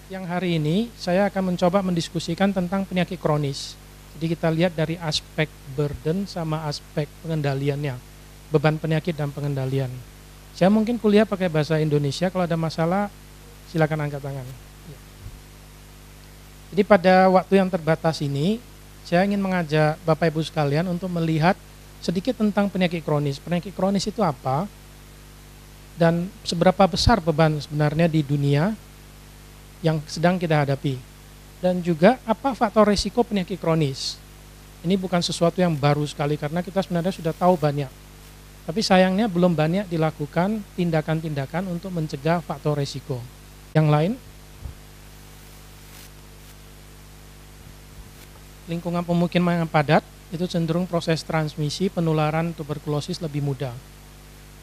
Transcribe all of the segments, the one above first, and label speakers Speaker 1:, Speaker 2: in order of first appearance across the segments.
Speaker 1: Yang hari ini saya akan mencoba mendiskusikan tentang penyakit kronis. Jadi kita lihat dari aspek burden sama aspek pengendaliannya, beban penyakit dan pengendalian. Saya mungkin kuliah pakai bahasa Indonesia, kalau ada masalah silakan angkat tangan. Jadi pada waktu yang terbatas ini, saya ingin mengajak Bapak Ibu sekalian untuk melihat sedikit tentang penyakit kronis. Penyakit kronis itu apa? Dan seberapa besar beban sebenarnya di dunia yang sedang kita hadapi, dan juga apa faktor risiko penyakit kronis. Ini bukan sesuatu yang baru sekali karena kita sebenarnya sudah tahu banyak, tapi sayangnya belum banyak dilakukan tindakan-tindakan untuk mencegah faktor risiko. Yang lain, lingkungan pemukiman yang padat itu cenderung proses transmisi penularan tuberkulosis lebih mudah.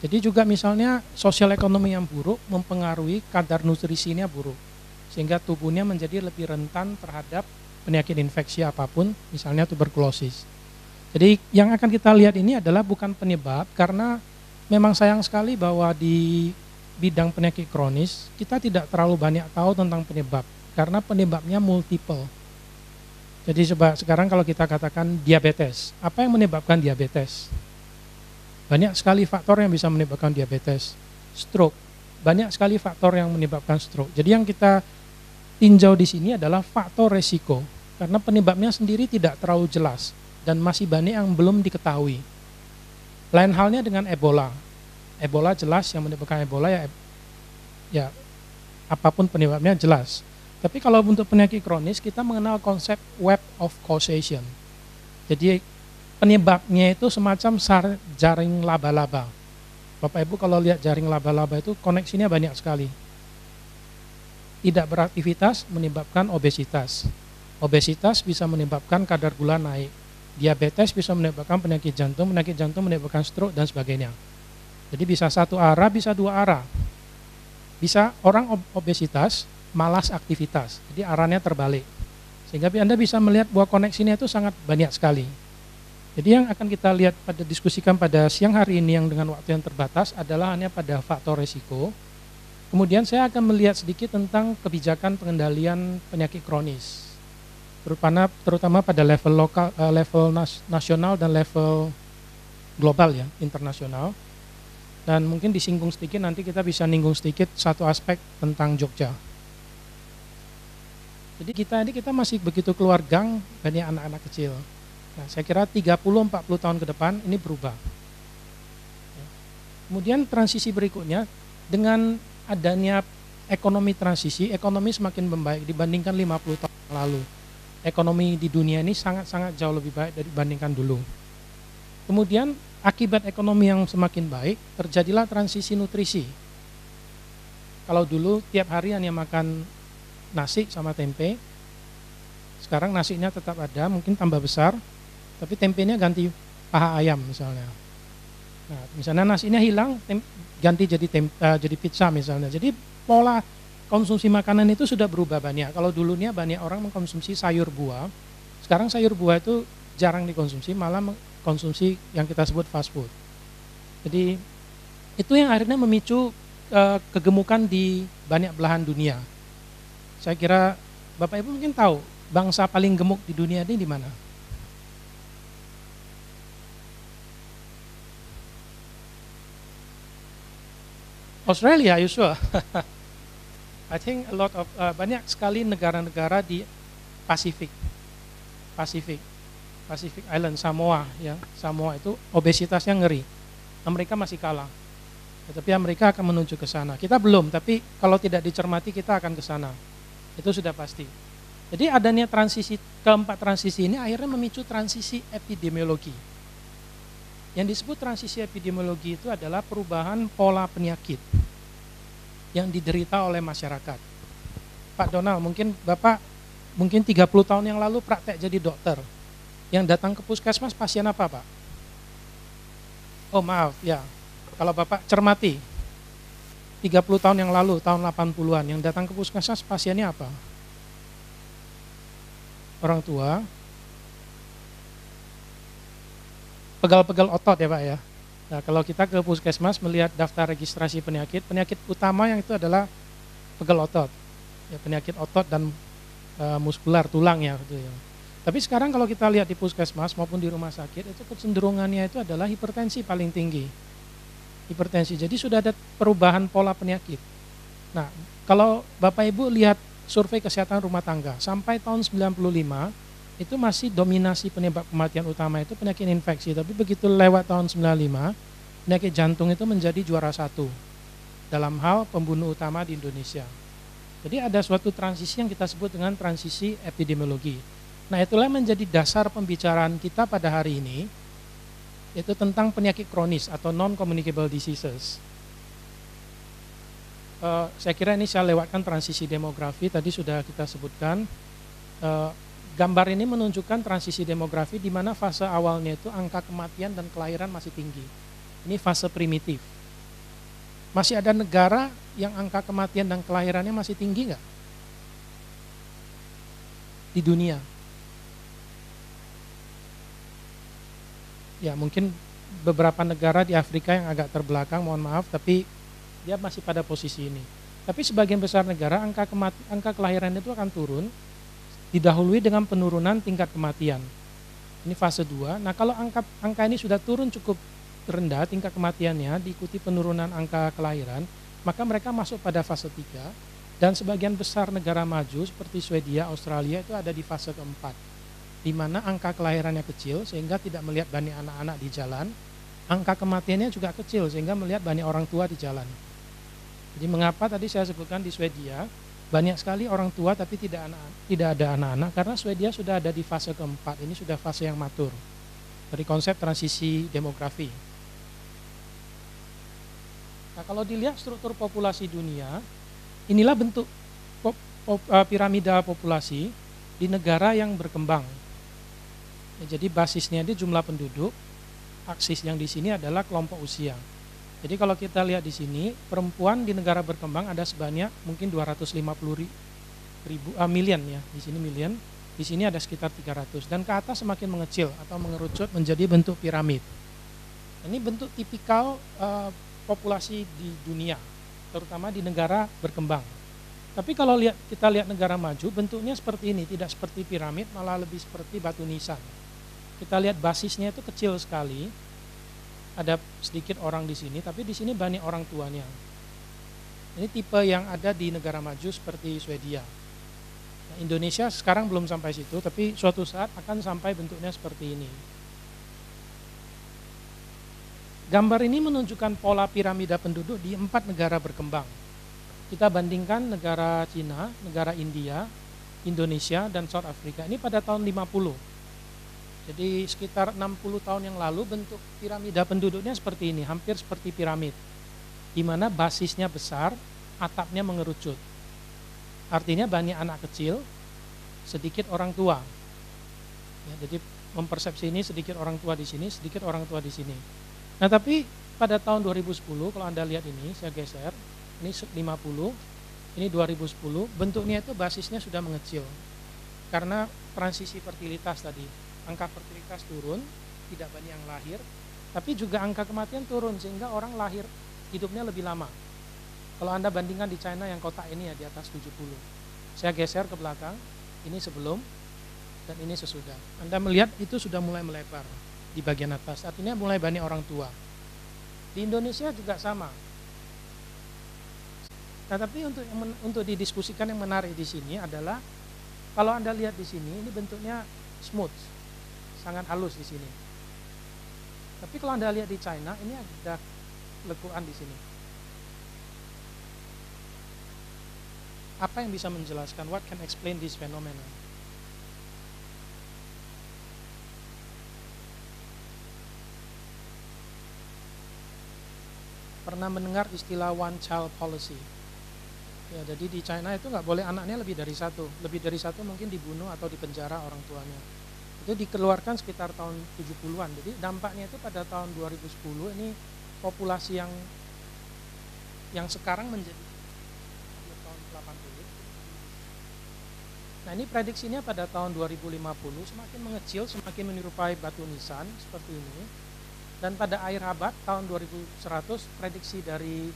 Speaker 1: Jadi juga misalnya sosial ekonomi yang buruk mempengaruhi kadar nutrisinya buruk, sehingga tubuhnya menjadi lebih rentan terhadap penyakit infeksi apapun, misalnya tuberkulosis. Jadi yang akan kita lihat ini adalah bukan penyebab, karena memang sayang sekali bahwa di bidang penyakit kronis, kita tidak terlalu banyak tahu tentang penyebab, karena penyebabnya multiple. Jadi sekarang kalau kita katakan diabetes, apa yang menyebabkan diabetes? Banyak sekali faktor yang bisa menyebabkan diabetes. Stroke, banyak sekali faktor yang menyebabkan stroke. Jadi yang kita tinjau di sini adalah faktor resiko, karena penyebabnya sendiri tidak terlalu jelas dan masih banyak yang belum diketahui. Lain halnya dengan Ebola. Ebola jelas yang menyebabkan Ebola ya apapun penyebabnya jelas. Tapi kalau untuk penyakit kronis kita mengenal konsep web of causation. Jadi penyebabnya itu semacam jaring laba-laba. Bapak Ibu kalau lihat jaring laba-laba itu koneksinya banyak sekali. Tidak beraktivitas menyebabkan obesitas. Obesitas bisa menyebabkan kadar gula naik. Diabetes bisa menyebabkan penyakit jantung menyebabkan stroke dan sebagainya. Jadi bisa satu arah, bisa dua arah. Bisa orang obesitas, malas aktivitas. Jadi arahnya terbalik. Sehingga Anda bisa melihat bahwa koneksinya itu sangat banyak sekali. Jadi yang akan kita lihat diskusikan pada siang hari ini yang dengan waktu yang terbatas adalah hanya pada faktor risiko. Kemudian saya akan melihat sedikit tentang kebijakan pengendalian penyakit kronis, terutama pada level lokal, level nasional dan level global ya, internasional. Dan mungkin disinggung sedikit, nanti kita bisa ninggung sedikit satu aspek tentang Jogja. Jadi kita masih begitu keluar gang, banyak anak-anak kecil. Nah, saya kira 30-40 tahun ke depan ini berubah. Kemudian transisi berikutnya, dengan adanya ekonomi transisi, ekonomi semakin membaik dibandingkan 50 tahun yang lalu. Ekonomi di dunia ini sangat-sangat jauh lebih baik dibandingkan dulu. Kemudian akibat ekonomi yang semakin baik, terjadilah transisi nutrisi. Kalau dulu tiap hari hanya makan nasi sama tempe, sekarang nasinya tetap ada, mungkin tambah besar, tapi tempenya ganti paha ayam misalnya. Nah, misalnya nasinya hilang, ganti jadi pizza misalnya. Jadi pola konsumsi makanan itu sudah berubah banyak. Kalau dulunya banyak orang mengkonsumsi sayur buah, sekarang sayur buah itu jarang dikonsumsi, malah mengkonsumsi yang kita sebut fast food. Jadi itu yang akhirnya memicu kegemukan di banyak belahan dunia. Saya kira Bapak Ibu mungkin tahu bangsa paling gemuk di dunia ini di mana? Australia, you sure? I think a lot of banyak sekali negara-negara di Pasifik Island, Samoa ya. Samoa itu obesitasnya ngeri. Amerika masih kalah. Tetapi Amerika akan menuju ke sana. Kita belum, tapi kalau tidak dicermati kita akan ke sana. Itu sudah pasti. Jadi adanya keempat transisi ini akhirnya memicu transisi epidemiologi. Yang disebut transisi epidemiologi itu adalah perubahan pola penyakit yang diderita oleh masyarakat. Pak Donald, mungkin Bapak 30 tahun yang lalu praktek jadi dokter. Yang datang ke puskesmas pasien apa, Pak? Oh maaf, ya. Kalau Bapak cermati, 30 tahun yang lalu, tahun 80-an, yang datang ke puskesmas pasiennya apa? Orang tua, pegal-pegal otot ya Pak ya. Nah, kalau kita ke puskesmas melihat daftar registrasi penyakit utama yang itu adalah pegal otot. ya penyakit otot dan muskular tulang ya gitu ya. Tapi sekarang kalau kita lihat di puskesmas maupun di rumah sakit itu kecenderungannya itu adalah hipertensi paling tinggi. Hipertensi. Jadi sudah ada perubahan pola penyakit. Nah, kalau Bapak Ibu lihat survei kesehatan rumah tangga sampai tahun 95 itu masih dominasi penyebab kematian utama itu penyakit infeksi. Tapi begitu lewat tahun 95 penyakit jantung itu menjadi juara satu dalam hal pembunuh utama di Indonesia. Jadi ada suatu transisi yang kita sebut dengan transisi epidemiologi. Nah, itulah menjadi dasar pembicaraan kita pada hari ini, yaitu tentang penyakit kronis atau non-communicable diseases. Saya kira ini saya lewatkan transisi demografi, tadi sudah kita sebutkan. Gambar ini menunjukkan transisi demografi di mana fase awalnya itu angka kematian dan kelahiran masih tinggi. Ini fase primitif. Masih ada negara yang angka kematian dan kelahirannya masih tinggi nggak? Di dunia. Ya mungkin beberapa negara di Afrika yang agak terbelakang, mohon maaf, tapi dia masih pada posisi ini. Tapi sebagian besar negara angka kelahiran itu akan turun, didahului dengan penurunan tingkat kematian. Ini fase 2. Nah kalau angka ini sudah turun cukup rendah tingkat kematiannya, diikuti penurunan angka kelahiran, maka mereka masuk pada fase 3, dan sebagian besar negara maju seperti Swedia, Australia itu ada di fase keempat, di mana angka kelahirannya kecil sehingga tidak melihat banyak anak-anak di jalan, angka kematiannya juga kecil sehingga melihat banyak orang tua di jalan. Jadi mengapa tadi saya sebutkan di Swedia banyak sekali orang tua tapi tidak ada anak-anak, karena Swedia sudah ada di fase keempat, ini sudah fase yang matur dari konsep transisi demografi. Nah kalau dilihat struktur populasi dunia, inilah bentuk piramida populasi di negara yang berkembang. Ya, jadi basisnya di jumlah penduduk, aksis yang di sini adalah kelompok usia. Jadi kalau kita lihat di sini, perempuan di negara berkembang ada sebanyak mungkin 250 million ya, di sini million, di sini ada sekitar 300, dan ke atas semakin mengecil atau mengerucut menjadi bentuk piramid. Ini bentuk tipikal populasi di dunia, terutama di negara berkembang. Tapi kalau kita lihat negara maju, bentuknya seperti ini, tidak seperti piramid, malah lebih seperti batu nisan. Kita lihat basisnya itu kecil sekali, ada sedikit orang di sini, tapi di sini banyak orang tuanya. Ini tipe yang ada di negara maju seperti Swedia. Nah, Indonesia sekarang belum sampai situ, tapi suatu saat akan sampai bentuknya seperti ini. Gambar ini menunjukkan pola piramida penduduk di 4 negara berkembang. Kita bandingkan negara Cina, negara India, Indonesia, dan South Africa. Ini pada tahun 50. Jadi sekitar 60 tahun yang lalu bentuk piramida penduduknya seperti ini, hampir seperti piramid. Di mana basisnya besar, atapnya mengerucut. Artinya banyak anak kecil, sedikit orang tua. Ya, jadi mempersepsi ini sedikit orang tua di sini, sedikit orang tua di sini. Nah tapi pada tahun 2010 kalau Anda lihat ini, saya geser, ini 50, ini 2010, bentuknya itu basisnya sudah mengecil. Karena transisi fertilitas tadi, angka fertilitas turun, tidak banyak yang lahir, tapi juga angka kematian turun sehingga orang lahir hidupnya lebih lama. Kalau Anda bandingkan di China yang kotak ini ya di atas 70. Saya geser ke belakang, ini sebelum dan ini sesudah. Anda melihat itu sudah mulai melebar di bagian atas, artinya mulai banyak orang tua. Di Indonesia juga sama. Nah, tapi untuk didiskusikan yang menarik di sini adalah kalau Anda lihat di sini, ini bentuknya smooth, sangat halus di sini. Tapi kalau Anda lihat di China, ini ada lekukan di sini. Apa yang bisa menjelaskan? What can explain this phenomenon? Pernah mendengar istilah one child policy? Ya, jadi di China itu nggak boleh anaknya lebih dari satu mungkin dibunuh atau dipenjara orang tuanya. Itu dikeluarkan sekitar tahun 70-an. Jadi dampaknya itu pada tahun 2010 ini populasi yang sekarang menjadi tahun 80. Nah ini prediksinya pada tahun 2050 semakin mengecil, semakin menyerupai batu nisan seperti ini. Dan pada akhir abad tahun 2100 prediksi dari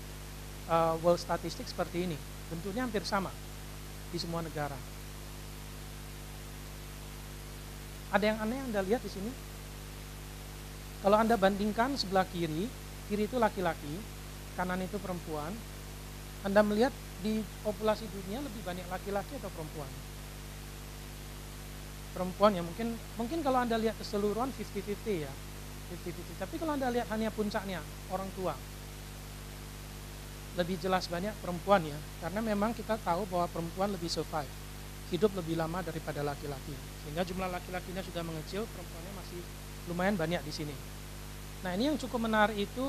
Speaker 1: World Statistics seperti ini, bentuknya hampir sama. di semua negara. Ada yang aneh yang Anda lihat di sini? Kalau Anda bandingkan sebelah kiri itu laki-laki, kanan itu perempuan, Anda melihat di populasi dunia lebih banyak laki-laki atau perempuan? Perempuan ya, mungkin kalau Anda lihat keseluruhan 50-50 ya, 50-50. Tapi kalau Anda lihat hanya puncaknya, orang tua, lebih jelas banyak perempuan ya, karena memang kita tahu bahwa perempuan lebih survive, hidup lebih lama daripada laki-laki, sehingga jumlah laki-lakinya sudah mengecil, perempuannya masih lumayan banyak di sini. Nah, ini yang cukup menarik itu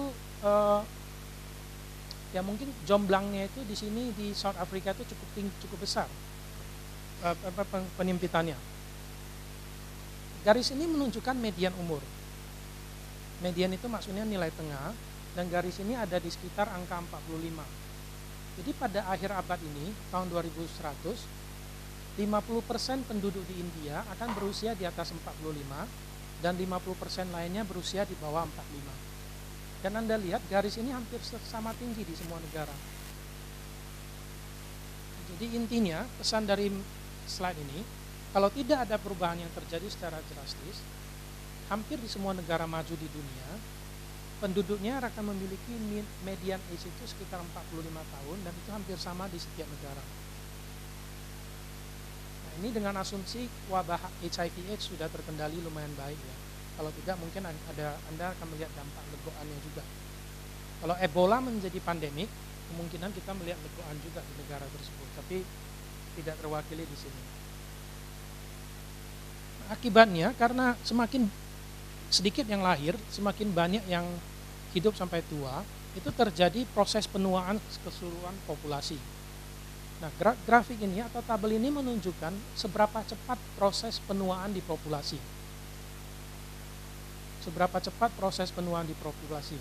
Speaker 1: ya mungkin jomblangnya itu di sini di South Africa itu cukup besar penyempitannya. Garis ini menunjukkan median umur. Median itu maksudnya nilai tengah, dan garis ini ada di sekitar angka 45. Jadi pada akhir abad ini, tahun 2100, 50% penduduk di India akan berusia di atas 45, dan 50% lainnya berusia di bawah 45. Dan Anda lihat garis ini hampir sama tinggi di semua negara. Jadi intinya, pesan dari slide ini, kalau tidak ada perubahan yang terjadi secara drastis, hampir di semua negara maju di dunia, penduduknya akan memiliki median age itu sekitar 45 tahun, dan itu hampir sama di setiap negara. Nah, ini dengan asumsi wabah HIV/AIDS sudah terkendali lumayan baik ya. Kalau tidak mungkin Anda akan melihat dampak legoannya juga. Kalau Ebola menjadi pandemik, kemungkinan kita melihat legoan juga di negara tersebut, tapi tidak terwakili di sini. Akibatnya karena semakin sedikit yang lahir, semakin banyak yang hidup sampai tua, itu terjadi proses penuaan keseluruhan populasi. Nah, grafik ini atau tabel ini menunjukkan seberapa cepat proses penuaan di populasi. Seberapa cepat proses penuaan di populasi.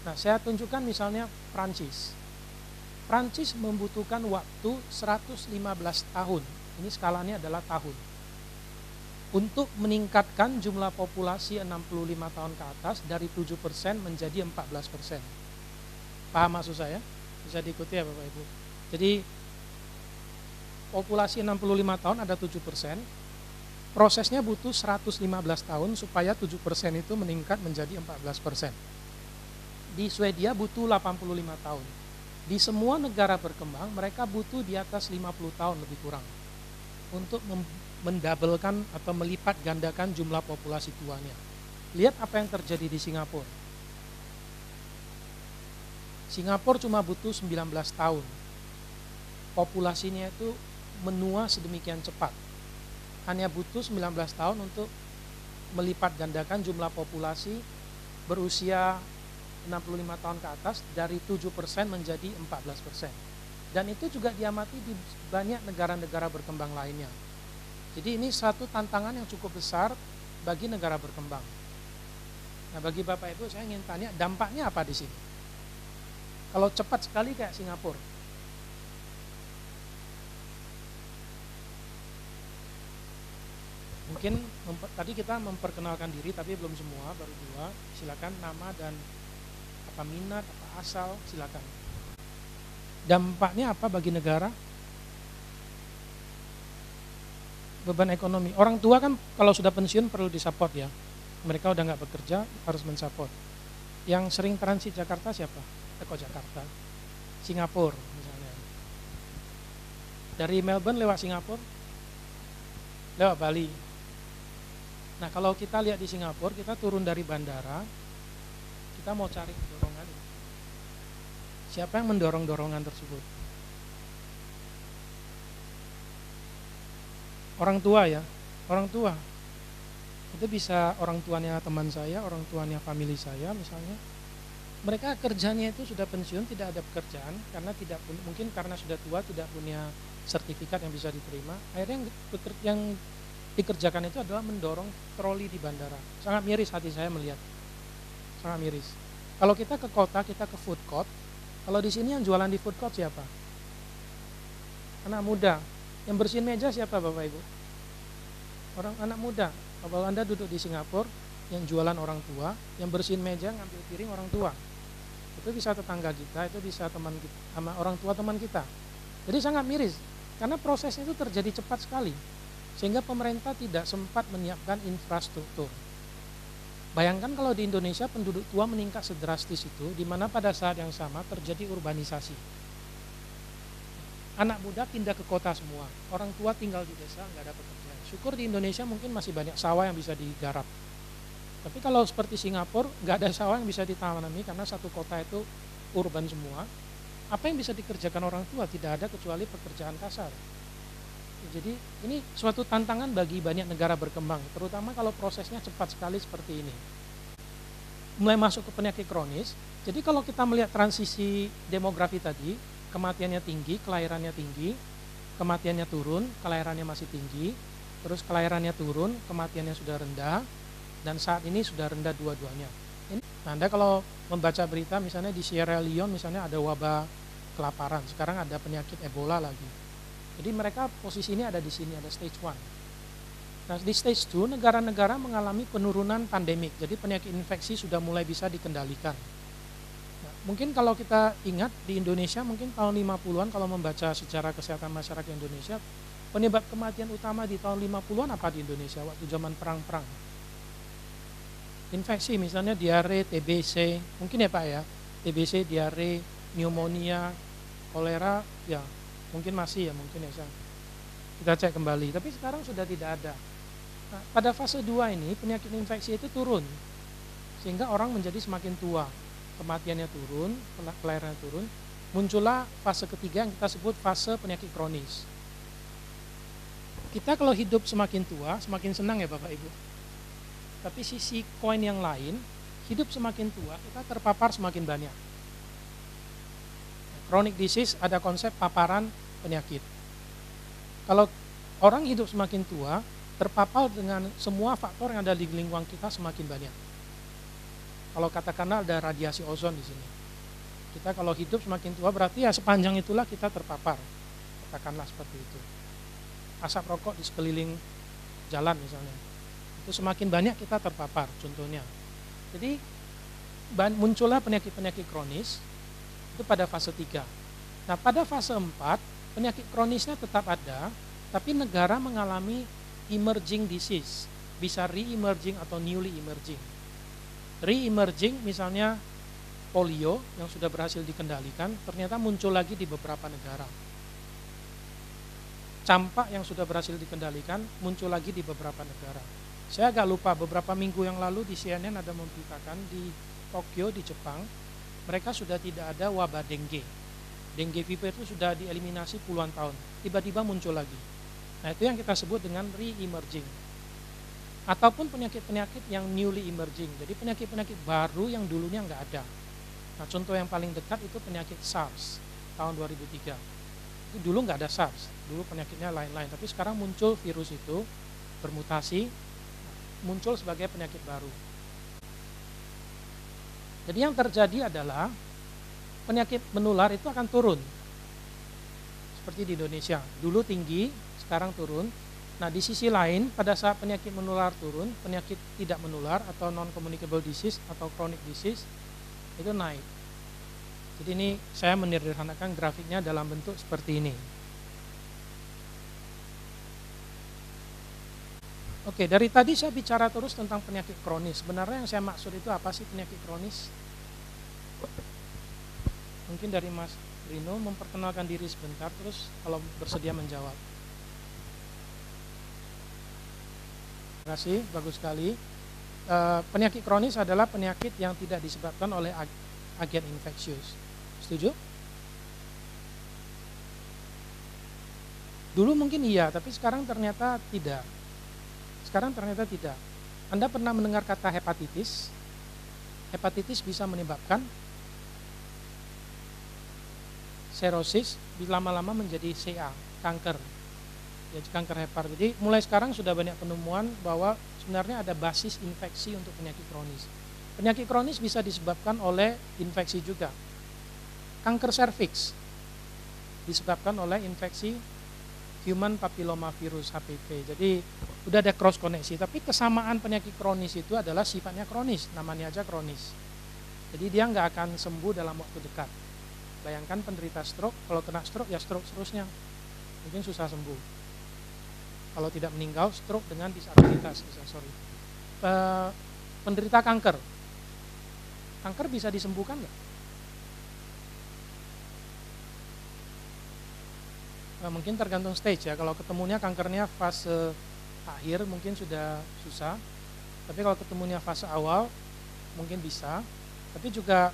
Speaker 1: Nah, saya tunjukkan misalnya Prancis. Prancis membutuhkan waktu 115 tahun, ini skalanya adalah tahun, untuk meningkatkan jumlah populasi 65 tahun ke atas dari 7% menjadi 14%. Paham maksud saya? Bisa diikuti ya Bapak Ibu. Jadi populasi 65 tahun ada 7%, prosesnya butuh 115 tahun supaya 7% itu meningkat menjadi 14%. Di Swedia butuh 85 tahun. Di semua negara berkembang mereka butuh di atas 50 tahun lebih kurang untuk mendabelkan atau melipat gandakan jumlah populasi tuanya. Lihat apa yang terjadi di Singapura. Singapura cuma butuh 19 tahun. Populasinya itu menua sedemikian cepat. Hanya butuh 19 tahun untuk melipat gandakan jumlah populasi berusia 65 tahun ke atas dari 7% menjadi 14%. Dan itu juga diamati di banyak negara-negara berkembang lainnya. Jadi ini satu tantangan yang cukup besar bagi negara berkembang. Nah, bagi Bapak Ibu saya ingin tanya dampaknya apa di sini? Kalau cepat sekali kayak Singapura. Mungkin tadi kita memperkenalkan diri tapi belum semua, baru 2. Silakan nama dan apa minat, apa asal, silakan. Dampaknya apa bagi negara? Beban ekonomi. Orang tua kan kalau sudah pensiun perlu disupport ya. Mereka udah nggak bekerja, harus mensupport. Yang sering transit Jakarta siapa? Kok Jakarta? Singapura misalnya. Dari Melbourne lewat Singapura, lewat Bali. Nah, kalau kita lihat di Singapura, kita turun dari bandara, kita mau cari dorongan. Siapa yang mendorong dorongan tersebut? Orang tua ya, orang tua. Itu bisa orang tuanya teman saya, orang tuanya family saya misalnya. Mereka kerjanya itu sudah pensiun, tidak ada pekerjaan karena mungkin karena sudah tua tidak punya sertifikat yang bisa diterima. Akhirnya yang dikerjakan itu adalah mendorong troli di bandara. Sangat miris hati saya melihat. Sangat miris. Kalau kita ke kota, kita ke food court. Kalau di sini yang jualan di food court siapa? Anak muda. Yang bersihin meja siapa Bapak Ibu? Orang anak muda. Kalau Anda duduk di Singapura, yang jualan orang tua, yang bersihin meja, ngambil piring orang tua. Itu bisa tetangga kita, itu bisa teman kita, sama orang tua teman kita. Jadi sangat miris. Karena prosesnya itu terjadi cepat sekali, sehingga pemerintah tidak sempat menyiapkan infrastruktur. Bayangkan kalau di Indonesia penduduk tua meningkat sedrastis itu, di mana pada saat yang sama terjadi urbanisasi. Anak muda pindah ke kota semua, orang tua tinggal di desa, nggak ada pekerjaan. Syukur di Indonesia mungkin masih banyak sawah yang bisa digarap. Tapi kalau seperti Singapura, nggak ada sawah yang bisa ditanami karena satu kota itu urban semua. Apa yang bisa dikerjakan orang tua? Tidak ada kecuali pekerjaan kasar. Jadi ini suatu tantangan bagi banyak negara berkembang, terutama kalau prosesnya cepat sekali seperti ini. Mulai masuk ke penyakit kronis, jadi kalau kita melihat transisi demografi tadi, kematiannya tinggi, kelahirannya tinggi, kematiannya turun, kelahirannya masih tinggi, terus kelahirannya turun, kematiannya sudah rendah, dan saat ini sudah rendah dua-duanya. Nah, Anda kalau membaca berita misalnya di Sierra Leone misalnya ada wabah kelaparan, sekarang ada penyakit Ebola lagi. Jadi mereka posisi ini ada di sini, ada stage 1. Nah, di stage 2 negara-negara mengalami penurunan pandemik, jadi penyakit infeksi sudah mulai bisa dikendalikan. Nah, mungkin kalau kita ingat di Indonesia mungkin tahun 50-an kalau membaca sejarah kesehatan masyarakat Indonesia, penyebab kematian utama di tahun 50-an apa di Indonesia waktu zaman perang-perang? Infeksi misalnya diare, TBC, mungkin ya Pak ya, TBC, diare, pneumonia, kolera, ya mungkin masih ya, mungkin ya kita cek kembali, tapi sekarang sudah tidak ada. Nah, pada fase 2 ini penyakit infeksi itu turun, sehingga orang menjadi semakin tua, kematiannya turun, kelahirannya turun, muncullah fase ketiga yang kita sebut fase penyakit kronis. Kita kalau hidup semakin tua, semakin senang ya Bapak Ibu. Tapi sisi koin yang lain, hidup semakin tua, kita terpapar semakin banyak. Chronic disease ada konsep paparan penyakit. Kalau orang hidup semakin tua, terpapar dengan semua faktor yang ada di lingkungan kita semakin banyak. Kalau katakanlah ada radiasi ozon di sini. Kita kalau hidup semakin tua berarti ya sepanjang itulah kita terpapar. Katakanlah seperti itu. Asap rokok di sekeliling jalan misalnya. Itu semakin banyak kita terpapar contohnya. Jadi muncullah penyakit-penyakit kronis itu pada fase 3. Nah, pada fase 4 penyakit kronisnya tetap ada, tapi negara mengalami emerging disease, bisa re-emerging atau newly emerging. Re-emerging misalnya polio yang sudah berhasil dikendalikan, ternyata muncul lagi di beberapa negara. Campak yang sudah berhasil dikendalikan, muncul lagi di beberapa negara. Saya agak lupa, beberapa minggu yang lalu di CNN ada memberitakan di Tokyo, di Jepang, mereka sudah tidak ada wabah dengue. Dengue fever itu sudah dieliminasi puluhan tahun, tiba-tiba muncul lagi. Nah, itu yang kita sebut dengan re-emerging. Ataupun penyakit-penyakit yang newly emerging, jadi penyakit-penyakit baru yang dulunya nggak ada. Nah, contoh yang paling dekat itu penyakit SARS tahun 2003. Itu dulu nggak ada SARS, dulu penyakitnya lain-lain, tapi sekarang muncul virus itu, bermutasi, muncul sebagai penyakit baru. Jadi yang terjadi adalah penyakit menular itu akan turun. Seperti di Indonesia, dulu tinggi, sekarang turun. Nah, di sisi lain pada saat penyakit menular turun, penyakit tidak menular atau non-communicable disease atau chronic disease itu naik. Jadi ini saya menyederhanakan grafiknya dalam bentuk seperti ini. Oke, dari tadi saya bicara terus tentang penyakit kronis. Sebenarnya yang saya maksud itu apa sih penyakit kronis? Mungkin dari Mas Rino memperkenalkan diri sebentar, terus kalau bersedia menjawab. Terima kasih, bagus sekali. Penyakit kronis adalah penyakit yang tidak disebabkan oleh agen infeksius. Setuju? Dulu mungkin iya, tapi sekarang ternyata tidak. Anda pernah mendengar kata hepatitis? Hepatitis bisa menyebabkan serosis, lama-lama menjadi CA, kanker. Jadi kanker hepar. Jadi mulai sekarang sudah banyak penemuan bahwa sebenarnya ada basis infeksi untuk penyakit kronis. Penyakit kronis bisa disebabkan oleh infeksi juga. Kanker serviks disebabkan oleh infeksi human papillomavirus HPV. Jadi udah ada cross koneksi, tapi kesamaan penyakit kronis itu adalah sifatnya kronis, namanya aja kronis. Jadi dia nggak akan sembuh dalam waktu dekat. Bayangkan penderita stroke, kalau kena stroke ya stroke seterusnya. mungkin susah sembuh. Kalau tidak meninggal, stroke dengan disabilitas, penderita kanker bisa disembuhkan nggak? Mungkin tergantung stage ya. Kalau ketemunya kankernya fase akhir mungkin sudah susah. Tapi kalau ketemunya fase awal mungkin bisa. Tapi juga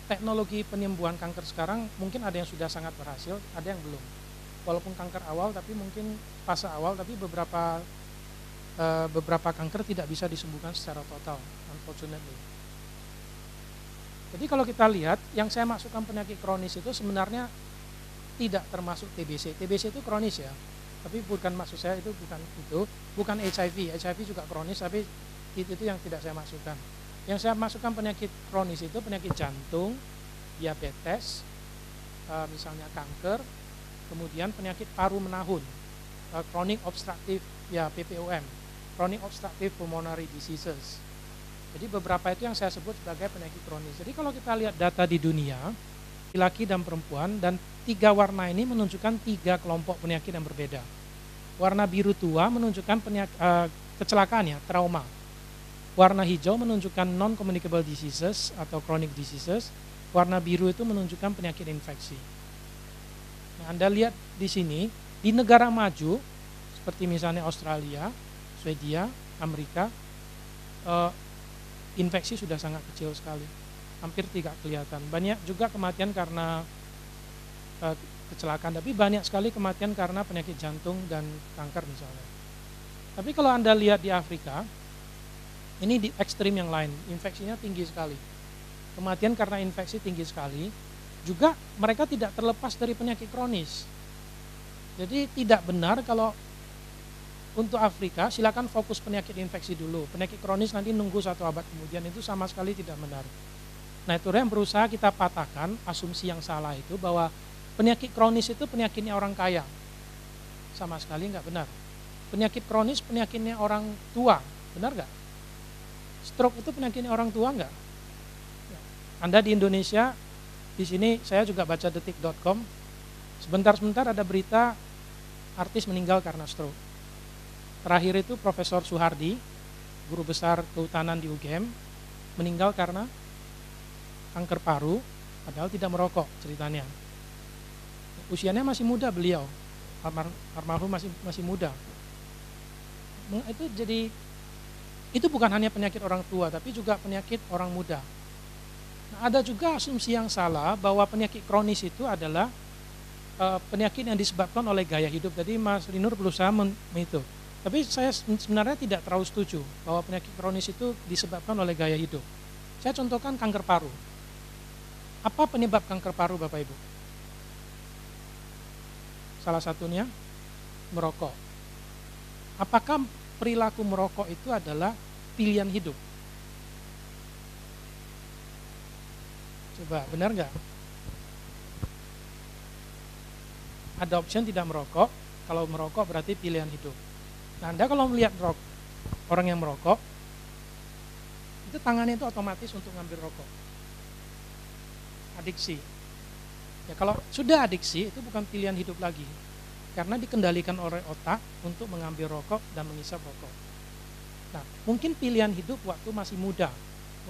Speaker 1: teknologi penyembuhan kanker sekarang mungkin ada yang sudah sangat berhasil, ada yang belum. Walaupun kanker awal tapi mungkin fase awal, tapi beberapa kanker tidak bisa disembuhkan secara total, unfortunately. Jadi kalau kita lihat yang saya masukkan penyakit kronis itu sebenarnya tidak termasuk TBC. TBC itu kronis ya, tapi bukan, maksud saya itu bukan HIV. HIV juga kronis, tapi itu yang tidak saya masukkan. Yang saya masukkan penyakit kronis itu penyakit jantung, diabetes, misalnya kanker, kemudian penyakit paru menahun, chronic obstructive ya PPOM, chronic obstructive pulmonary diseases. Jadi beberapa itu yang saya sebut sebagai penyakit kronis. Jadi kalau kita lihat data di dunia, laki-laki dan perempuan, dan 3 warna ini menunjukkan 3 kelompok penyakit yang berbeda. Warna biru tua menunjukkan kecelakaan ya, trauma. Warna hijau menunjukkan non-communicable diseases atau chronic diseases. Warna biru itu menunjukkan penyakit infeksi. Nah, Anda lihat di sini, di negara maju, seperti misalnya Australia, Swedia, Amerika, infeksi sudah sangat kecil sekali. Hampir tidak kelihatan. Banyak juga kematian karena kecelakaan, tapi banyak sekali kematian karena penyakit jantung dan kanker misalnya. Tapi kalau Anda lihat di Afrika, ini di ekstrim yang lain, infeksinya tinggi sekali. Kematian karena infeksi tinggi sekali, juga mereka tidak terlepas dari penyakit kronis. Jadi tidak benar kalau untuk Afrika silakan fokus penyakit infeksi dulu, penyakit kronis nanti nunggu 1 abad kemudian, itu sama sekali tidak benar. Nah itu yang berusaha kita patahkan asumsi yang salah itu, bahwa penyakit kronis itu penyakitnya orang kaya. Sama sekali nggak benar. Penyakit kronis penyakitnya orang tua, benar nggak? Stroke itu penyakitnya orang tua nggak? Anda di Indonesia, di sini saya juga baca detik.com, sebentar-sebentar ada berita artis meninggal karena stroke. Terakhir itu Profesor Soehardi, guru besar kehutanan di UGM, meninggal karena kanker paru, padahal tidak merokok ceritanya. Usianya masih muda beliau, almarhum masih muda. Itu bukan hanya penyakit orang tua, tapi juga penyakit orang muda. Nah, ada juga asumsi yang salah bahwa penyakit kronis itu adalah penyakit yang disebabkan oleh gaya hidup. Jadi Mas Rinur berusaha itu. Tapi saya sebenarnya tidak terlalu setuju bahwa penyakit kronis itu disebabkan oleh gaya hidup. Saya contohkan kanker paru. Apa penyebab kanker paru Bapak Ibu? Salah satunya merokok. Apakah perilaku merokok itu adalah pilihan hidup? Coba, benar nggak? Ada option tidak merokok, kalau merokok berarti pilihan hidup. Nah, Anda kalau melihat orang yang merokok, itu tangannya itu otomatis untuk ngambil rokok. Adiksi. Ya kalau sudah adiksi itu bukan pilihan hidup lagi, karena dikendalikan oleh otak untuk mengambil rokok dan menghisap rokok. Nah, mungkin pilihan hidup waktu masih muda,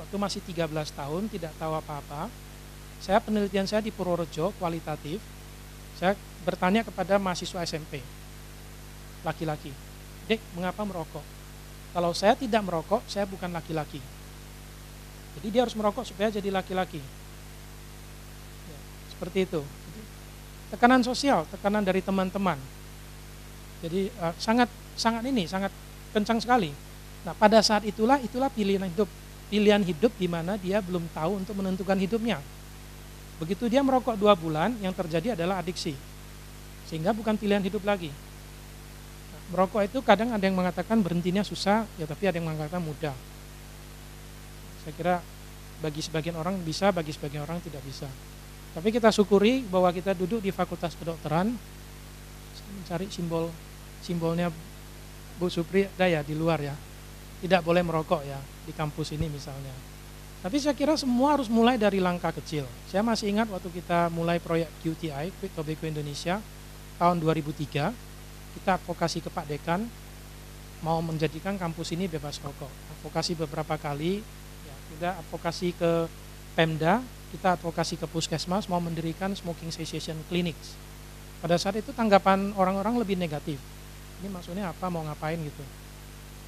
Speaker 1: waktu masih 13 tahun, tidak tahu apa-apa. Penelitian saya di Purworejo, kualitatif, saya bertanya kepada mahasiswa SMP, laki-laki, "Dek, mengapa merokok?" Kalau saya tidak merokok, saya bukan laki-laki. Jadi dia harus merokok supaya jadi laki-laki. Seperti itu. Tekanan sosial, tekanan dari teman-teman. Jadi sangat kencang sekali. Nah, pada saat itulah pilihan hidup di mana dia belum tahu untuk menentukan hidupnya. Begitu dia merokok 2 bulan, yang terjadi adalah adiksi. Sehingga bukan pilihan hidup lagi. Nah, merokok itu kadang ada yang mengatakan berhentinya susah, ya tapi ada yang mengatakan mudah. Saya kira bagi sebagian orang bisa, bagi sebagian orang tidak bisa. Tapi kita syukuri bahwa kita duduk di Fakultas Kedokteran, mencari simbolnya Bu Supri ada ya di luar ya, tidak boleh merokok ya di kampus ini misalnya. Tapi saya kira semua harus mulai dari langkah kecil. Saya masih ingat waktu kita mulai proyek QTI, Quit Tobacco Indonesia, tahun 2003 kita advokasi ke Pak Dekan mau menjadikan kampus ini bebas rokok. Advokasi beberapa kali, ya, kita advokasi ke Pemda, kita advokasi ke Puskesmas mau mendirikan smoking cessation clinics. Pada saat itu tanggapan orang-orang lebih negatif. Ini maksudnya apa, mau ngapain gitu.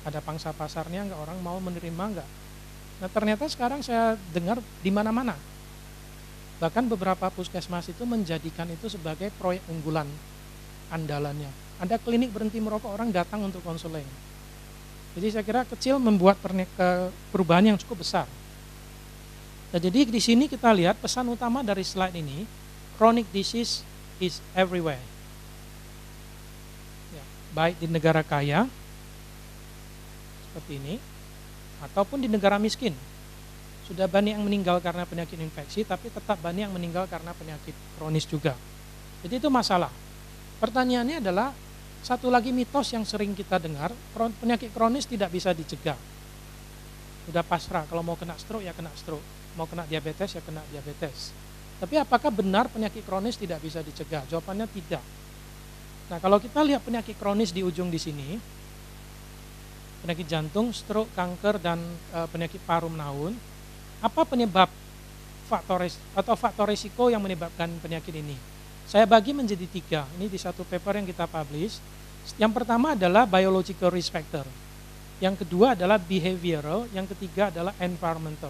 Speaker 1: Ada pangsa pasarnya nggak, orang mau menerima nggak. Nah ternyata sekarang saya dengar di mana-mana. Bahkan beberapa puskesmas itu menjadikan itu sebagai proyek unggulan andalannya. Ada klinik berhenti merokok, orang datang untuk konseling. Jadi saya kira kecil membuat perubahan yang cukup besar. Nah, jadi di sini kita lihat pesan utama dari slide ini, chronic disease is everywhere. Ya, baik di negara kaya, seperti ini, ataupun di negara miskin. Sudah banyak yang meninggal karena penyakit infeksi, tapi tetap banyak yang meninggal karena penyakit kronis juga. Jadi itu masalah. Pertanyaannya adalah, satu lagi mitos yang sering kita dengar, penyakit kronis tidak bisa dicegah. Udah pasrah, kalau mau kena stroke ya kena stroke, mau kena diabetes ya kena diabetes. Tapi apakah benar penyakit kronis tidak bisa dicegah? Jawabannya tidak. Nah kalau kita lihat penyakit kronis di ujung di sini, penyakit jantung, stroke, kanker, dan penyakit paru menahun, apa penyebab faktor risiko yang menyebabkan penyakit ini? Saya bagi menjadi 3, ini di satu paper yang kita publish. Yang pertama adalah biological risk factor, yang kedua adalah behavioral, yang ketiga adalah environmental.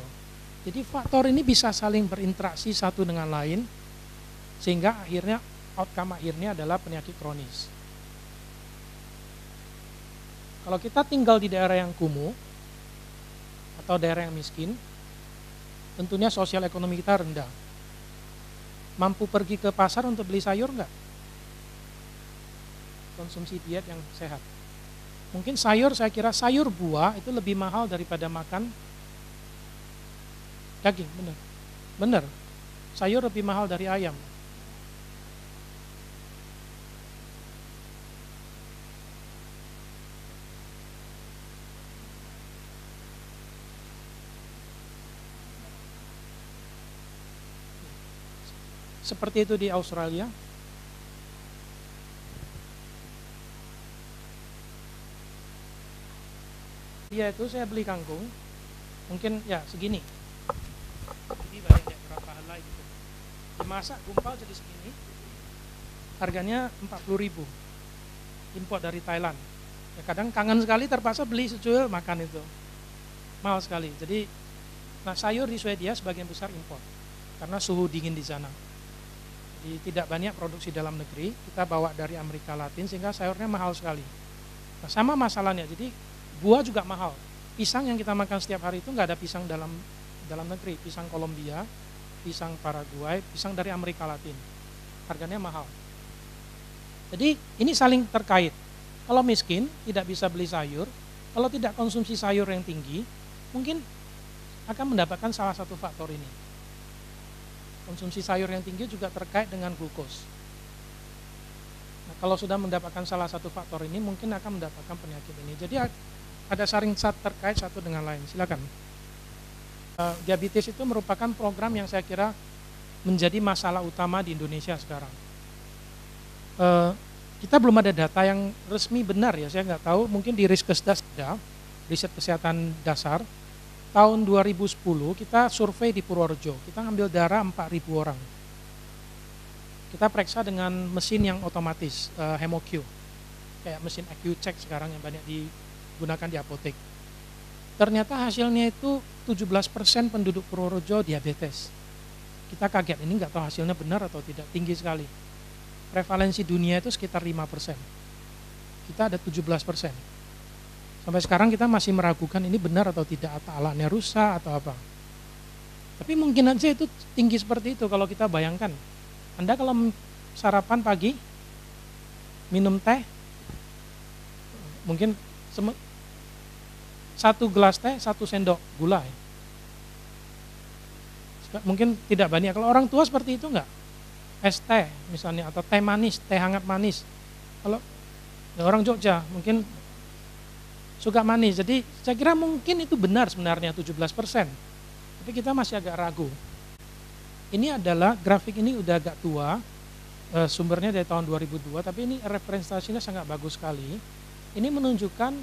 Speaker 1: Jadi faktor ini bisa saling berinteraksi satu dengan lain, sehingga akhirnya outcome akhirnya adalah penyakit kronis. Kalau kita tinggal di daerah yang kumuh atau daerah yang miskin, tentunya sosial ekonomi kita rendah. Mampu pergi ke pasar untuk beli sayur enggak? Konsumsi diet yang sehat. Mungkin sayur, saya kira sayur buah itu lebih mahal daripada makan daging, benar. Benar. Sayur lebih mahal dari ayam. Seperti itu di Australia. Dia itu saya beli kangkung, mungkin ya segini. Jadi banyak berapa helai gitu. Dimasak gumpal jadi segini. Harganya 40.000. Import dari Thailand. Ya kadang kangen sekali terpaksa beli secuil makan itu. Mahal sekali. Jadi nah sayur di Swedia sebagian besar import karena suhu dingin di sana. Jadi tidak banyak produksi dalam negeri, kita bawa dari Amerika Latin sehingga sayurnya mahal sekali. Nah, sama masalahnya, jadi buah juga mahal. Pisang yang kita makan setiap hari itu nggak ada pisang dalam negeri, pisang Kolombia, pisang Paraguay, pisang dari Amerika Latin. Harganya mahal. Jadi ini saling terkait. Kalau miskin tidak bisa beli sayur, kalau tidak konsumsi sayur yang tinggi, mungkin akan mendapatkan salah satu faktor ini. Konsumsi sayur yang tinggi juga terkait dengan glukos. Nah, kalau sudah mendapatkan salah satu faktor ini, mungkin akan mendapatkan penyakit ini. Jadi ada saling terkait satu dengan lain. Silakan. Diabetes itu merupakan program yang saya kira menjadi masalah utama di Indonesia sekarang. Kita belum ada data yang resmi benar ya, saya nggak tahu. Mungkin di Riskesdas ada riset kesehatan dasar. Tahun 2010 kita survei di Purworejo, kita ngambil darah 4.000 orang. Kita periksa dengan mesin yang otomatis, HemoQ, kayak mesin AccuCheck sekarang yang banyak digunakan di apotek. Ternyata hasilnya itu 17% penduduk Purworejo diabetes. Kita kaget, ini nggak tahu hasilnya benar atau tidak, tinggi sekali. Prevalensi dunia itu sekitar 5%. Kita ada 17%. Sampai sekarang kita masih meragukan ini benar atau tidak, atau alatnya rusak atau apa. Tapi mungkin aja itu tinggi seperti itu kalau kita bayangkan. Anda kalau sarapan pagi, minum teh, mungkin 1 gelas teh, 1 sendok gula. Mungkin tidak banyak. Kalau orang tua seperti itu enggak? Es teh misalnya, atau teh manis, teh hangat manis. Kalau orang Jogja mungkin suka manis, jadi saya kira mungkin itu benar sebenarnya 17%, tapi kita masih agak ragu. Ini adalah, grafik ini udah agak tua, sumbernya dari tahun 2002, tapi ini representasinya sangat bagus sekali. Ini menunjukkan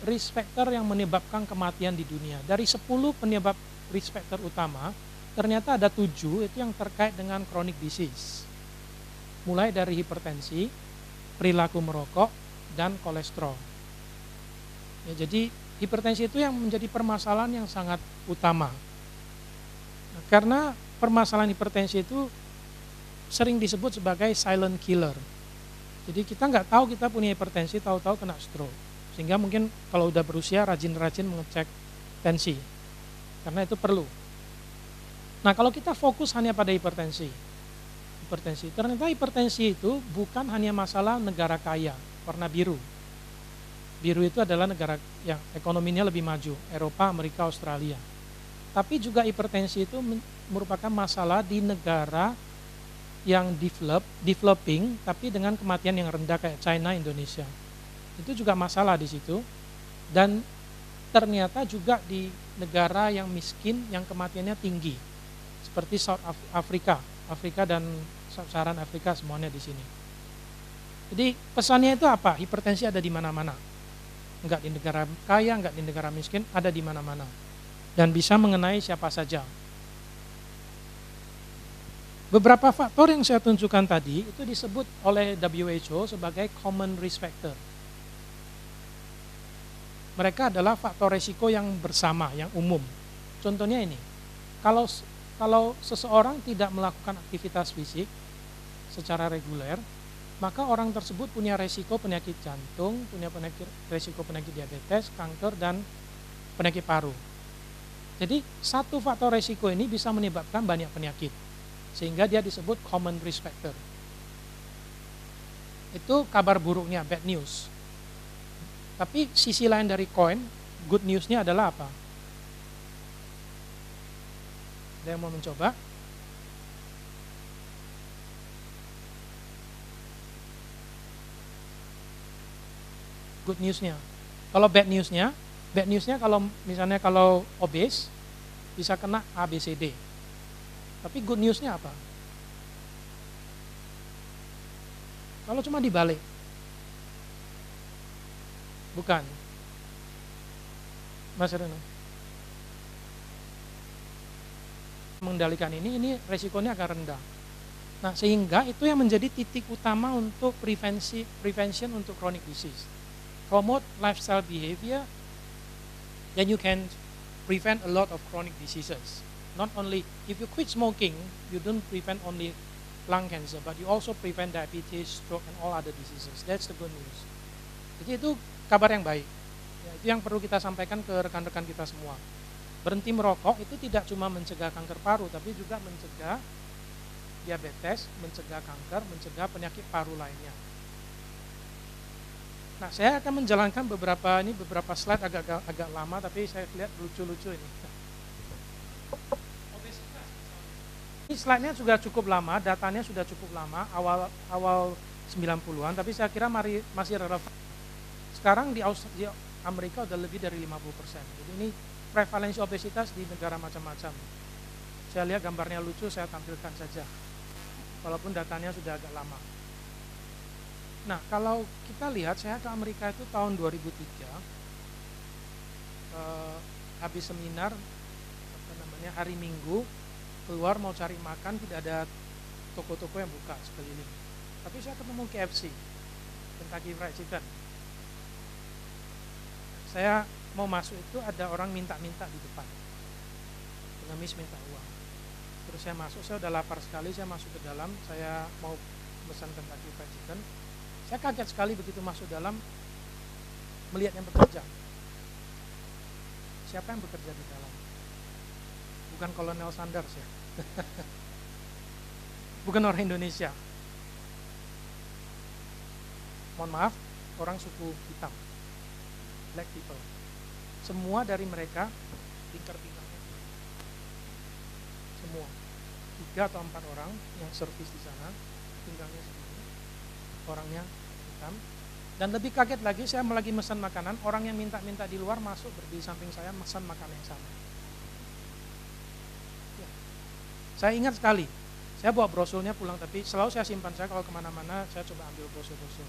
Speaker 1: risk factor yang menyebabkan kematian di dunia. Dari 10 penyebab risk factor utama, ternyata ada 7 itu yang terkait dengan chronic disease. Mulai dari hipertensi, perilaku merokok, dan kolesterol. Ya, jadi hipertensi itu yang menjadi permasalahan yang sangat utama. Nah, karena permasalahan hipertensi itu sering disebut sebagai silent killer. Jadi kita nggak tahu kita punya hipertensi, tahu-tahu kena stroke. Sehingga mungkin kalau udah berusia rajin-rajin mengecek tensi. Karena itu perlu. Nah, kalau kita fokus hanya pada hipertensi, ternyata hipertensi itu bukan hanya masalah negara kaya, warna biru. Biru itu adalah negara yang ekonominya lebih maju, Eropa, Amerika, Australia. Tapi juga hipertensi itu merupakan masalah di negara yang developing, tapi dengan kematian yang rendah kayak China, Indonesia. Itu juga masalah di situ. Dan ternyata juga di negara yang miskin, yang kematiannya tinggi, seperti South Africa dan Sub-Saharan Afrika semuanya di sini. Jadi pesannya itu apa? Hipertensi ada di mana-mana. Enggak di negara kaya, enggak di negara miskin, ada di mana-mana. Dan bisa mengenai siapa saja. Beberapa faktor yang saya tunjukkan tadi itu disebut oleh WHO sebagai common risk factor. Mereka adalah faktor risiko yang bersama, yang umum. Contohnya ini, kalau seseorang tidak melakukan aktivitas fisik secara reguler, maka orang tersebut punya resiko penyakit jantung, punya resiko penyakit diabetes, kanker, dan penyakit paru. Jadi satu faktor resiko ini bisa menyebabkan banyak penyakit. Sehingga dia disebut common risk factor. Itu kabar buruknya, bad news. Tapi sisi lain dari koin, good news-nya adalah apa? Ada yang mau mencoba? Good news-nya. Kalau bad news-nya kalau misalnya kalau obes bisa kena ABCD. Tapi good news-nya apa? Kalau cuma dibalik. Bukan. Mas Reno. Mengendalikan ini resikonya agak rendah. Nah, sehingga itu yang menjadi titik utama untuk prevention untuk chronic disease. Promote lifestyle behavior, then you can prevent a lot of chronic diseases. Not only, if you quit smoking, you don't prevent only lung cancer, but you also prevent diabetes, stroke, and all other diseases. That's the good news. Jadi itu kabar yang baik. Ya, itu yang perlu kita sampaikan ke rekan-rekan kita semua. Berhenti merokok itu tidak cuma mencegah kanker paru, tapi juga mencegah diabetes, mencegah kanker, mencegah penyakit paru lainnya. Nah, saya akan menjalankan beberapa slide agak lama, tapi saya lihat lucu-lucu ini. Ini slide-nya sudah cukup lama, datanya sudah cukup lama, awal 90-an, tapi saya kira masih relevan. Sekarang di Amerika udah lebih dari 50%. Jadi ini prevalensi obesitas di negara macam-macam. Saya lihat gambarnya lucu, saya tampilkan saja. Walaupun datanya sudah agak lama. Nah, kalau kita lihat, saya ke Amerika itu tahun 2003, habis seminar, hari Minggu, keluar mau cari makan, tidak ada toko-toko yang buka sekeliling. Tapi saya ketemu KFC, Kentucky Fried Chicken. Saya mau masuk itu ada orang minta-minta di depan, pengemis minta uang. Terus saya masuk, saya udah lapar sekali, saya masuk ke dalam, saya mau pesan Kentucky Fried Chicken. Saya kaget sekali begitu masuk dalam, melihat yang bekerja. Siapa yang bekerja di dalam? Bukan Kolonel Sanders ya. Bukan orang Indonesia. Mohon maaf, orang suku hitam. Black people. Semua dari mereka pintar-pintarnya. Semua. 3 atau 4 orang yang servis di sana, pinggangnya segini. Orangnya hitam. Dan lebih kaget lagi, saya lagi pesan makanan, orang yang minta-minta di luar masuk berdiri samping saya pesan makanan yang sama. Saya ingat sekali, Saya bawa brosurnya pulang, tapi selalu saya simpan. Saya kalau kemana-mana saya coba ambil brosur-brosur.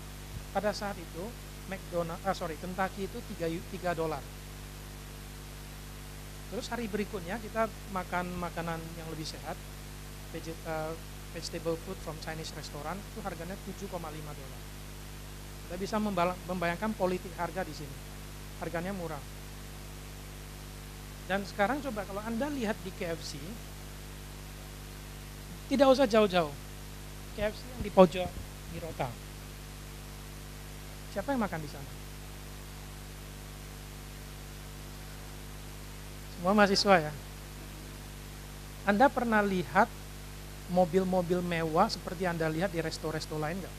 Speaker 1: Pada saat itu Kentucky itu $3. Terus hari berikutnya kita makan makanan yang lebih sehat, vegetable food from Chinese restaurant, itu harganya $7,5. Kita bisa membayangkan politik harga di sini. Harganya murah. Dan sekarang coba kalau Anda lihat di KFC, tidak usah jauh-jauh. KFC yang di pojok Mirota. Siapa yang makan di sana? Semua mahasiswa ya. Anda pernah lihat mobil-mobil mewah seperti Anda lihat di resto-resto lain nggak?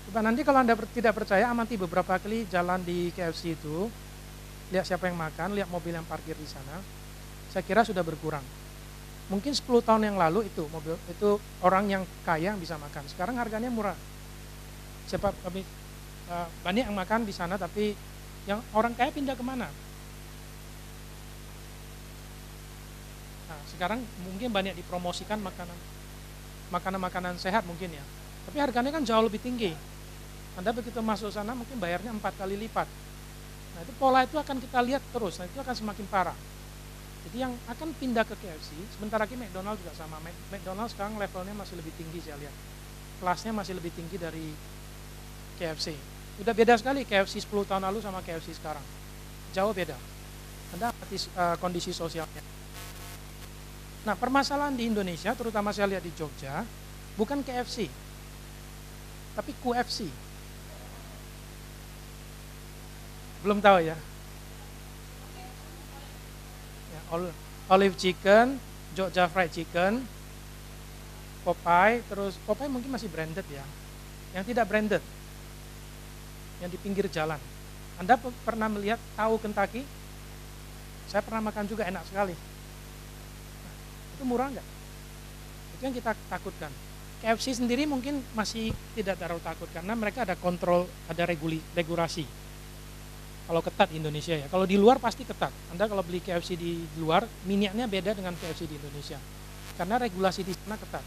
Speaker 1: Coba nanti kalau Anda tidak percaya, amati beberapa kali jalan di KFC itu, lihat siapa yang makan, lihat mobil yang parkir di sana. Saya kira sudah berkurang. Mungkin 10 tahun yang lalu itu orang yang kaya yang bisa makan. Sekarang harganya murah. Banyak yang makan di sana, tapi yang orang kaya pindah kemana? Nah, sekarang mungkin banyak dipromosikan makanan sehat mungkin ya. Tapi harganya kan jauh lebih tinggi. Anda begitu masuk sana mungkin bayarnya 4 kali lipat. Nah, itu pola itu akan kita lihat terus. Nah, itu akan semakin parah. Jadi yang akan pindah ke KFC, sebentar lagi McDonald juga sama. McDonald sekarang levelnya masih lebih tinggi saya lihat. Kelasnya masih lebih tinggi dari KFC. Udah beda sekali KFC 10 tahun lalu sama KFC sekarang. Jauh beda. Anda amati kondisi sosialnya. Nah, permasalahan di Indonesia, terutama saya lihat di Jogja, bukan KFC, tapi QFC. Belum tahu ya? Olive chicken, Jogja fried chicken, Popeye, terus Popeye mungkin masih branded ya. Yang tidak branded, yang di pinggir jalan. Anda pernah melihat tahu Kentucky? Saya pernah makan juga, enak sekali. Nah, itu murah nggak? Itu yang kita takutkan. KFC sendiri mungkin masih tidak terlalu takut karena mereka ada kontrol, ada regulasi. Kalau ketat di Indonesia ya, kalau di luar pasti ketat. Anda kalau beli KFC di luar, minyaknya beda dengan KFC di Indonesia. Karena regulasi di sana ketat.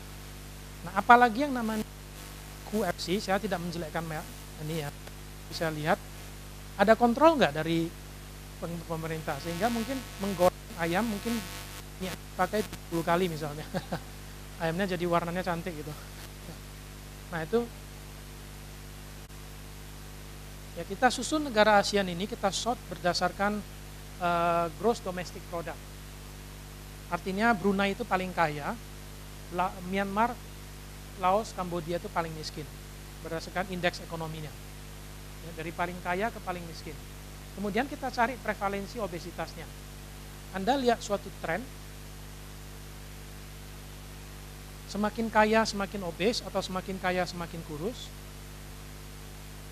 Speaker 1: Nah, apalagi yang namanya QFC, saya tidak menjelekkan ini ya. Bisa lihat, ada kontrol nggak dari pemerintah? Sehingga mungkin menggoreng ayam mungkin pakai 10 kali misalnya. Ayamnya jadi warnanya cantik gitu. Nah, itu ya, kita susun negara ASEAN ini, kita sort berdasarkan gross domestic product. Artinya Brunei itu paling kaya, Myanmar, Laos, Kambodia itu paling miskin berdasarkan indeks ekonominya. Ya, dari paling kaya ke paling miskin. Kemudian kita cari prevalensi obesitasnya. Anda lihat suatu tren, semakin kaya semakin obes atau semakin kaya semakin kurus?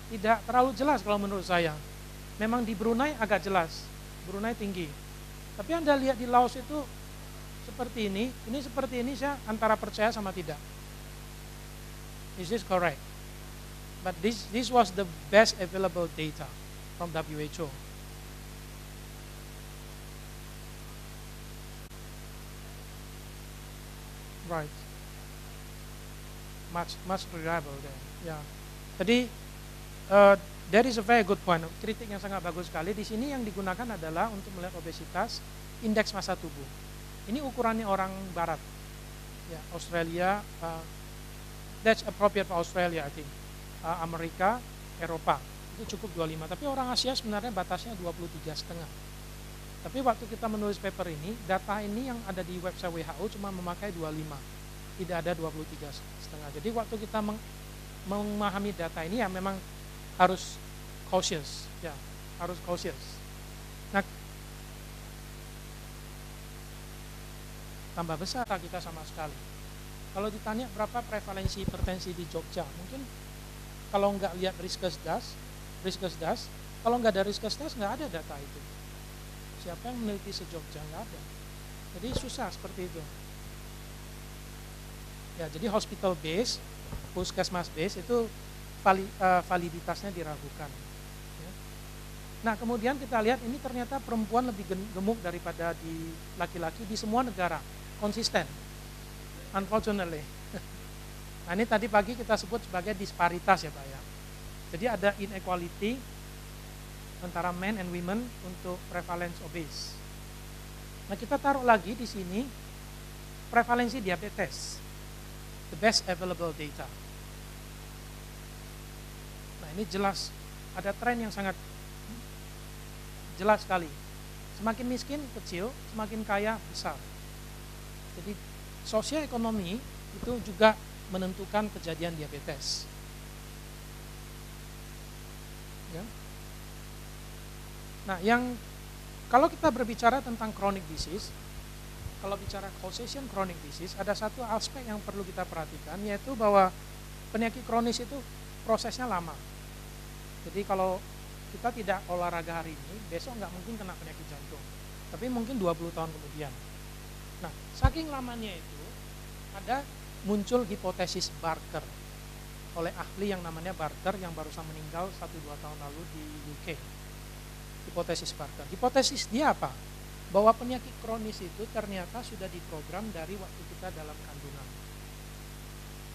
Speaker 1: Tidak terlalu jelas kalau menurut saya. Memang di Brunei agak jelas, Brunei tinggi. Tapi Anda lihat di Laos itu seperti ini seperti ini, saya antara percaya sama tidak. Is this correct? But this was the best available data from WHO. Right. Much reliable then. Yeah. Jadi that is a very good point. Kritik yang sangat bagus sekali. Di sini yang digunakan adalah untuk melihat obesitas, indeks massa tubuh. Ini ukurannya orang Barat, ya, Australia. That's appropriate for Australia, I think. Amerika, Eropa itu cukup 25. Tapi orang Asia sebenarnya batasnya 23,5. Tapi waktu kita menulis paper ini, data ini yang ada di website WHO cuma memakai 25, tidak ada 23,5. Jadi waktu kita memahami data ini ya memang harus cautious, ya, harus cautious. Nah, tambah besar kita sama sekali. Kalau ditanya berapa prevalensi hipertensi di Jogja, mungkin kalau nggak lihat Riskesdas, kalau nggak ada Riskesdas nggak ada data itu. Siapa yang meneliti se-Jogja? Nggak ada. Jadi susah seperti itu. Ya, jadi hospital base, puskesmas base itu validitasnya diragukan. Ya. Nah, kemudian kita lihat ini ternyata perempuan lebih gemuk daripada di laki-laki di semua negara, konsisten. unfortunately. Nah ini tadi pagi kita sebut sebagai disparitas ya Pak ya. Jadi ada inequality antara men and women untuk prevalence obese. Nah kita taruh lagi di sini prevalensi diabetes, the best available data. Nah ini jelas ada tren yang sangat jelas sekali. Semakin miskin kecil, semakin kaya besar. Jadi sosioekonomi itu juga menentukan kejadian diabetes. Ya. Nah, kalau kita berbicara tentang chronic disease, kalau bicara causation chronic disease, ada satu aspek yang perlu kita perhatikan, yaitu bahwa penyakit kronis itu prosesnya lama. Jadi kalau kita tidak olahraga hari ini, besok nggak mungkin kena penyakit jantung. Tapi mungkin 20 tahun kemudian. Nah, saking lamanya itu, ada muncul hipotesis Barker oleh ahli yang namanya Barker yang barusan meninggal 1-2 tahun lalu di UK. Hipotesis Barker. Hipotesis dia apa? Bahwa penyakit kronis itu ternyata sudah diprogram dari waktu kita dalam kandungan.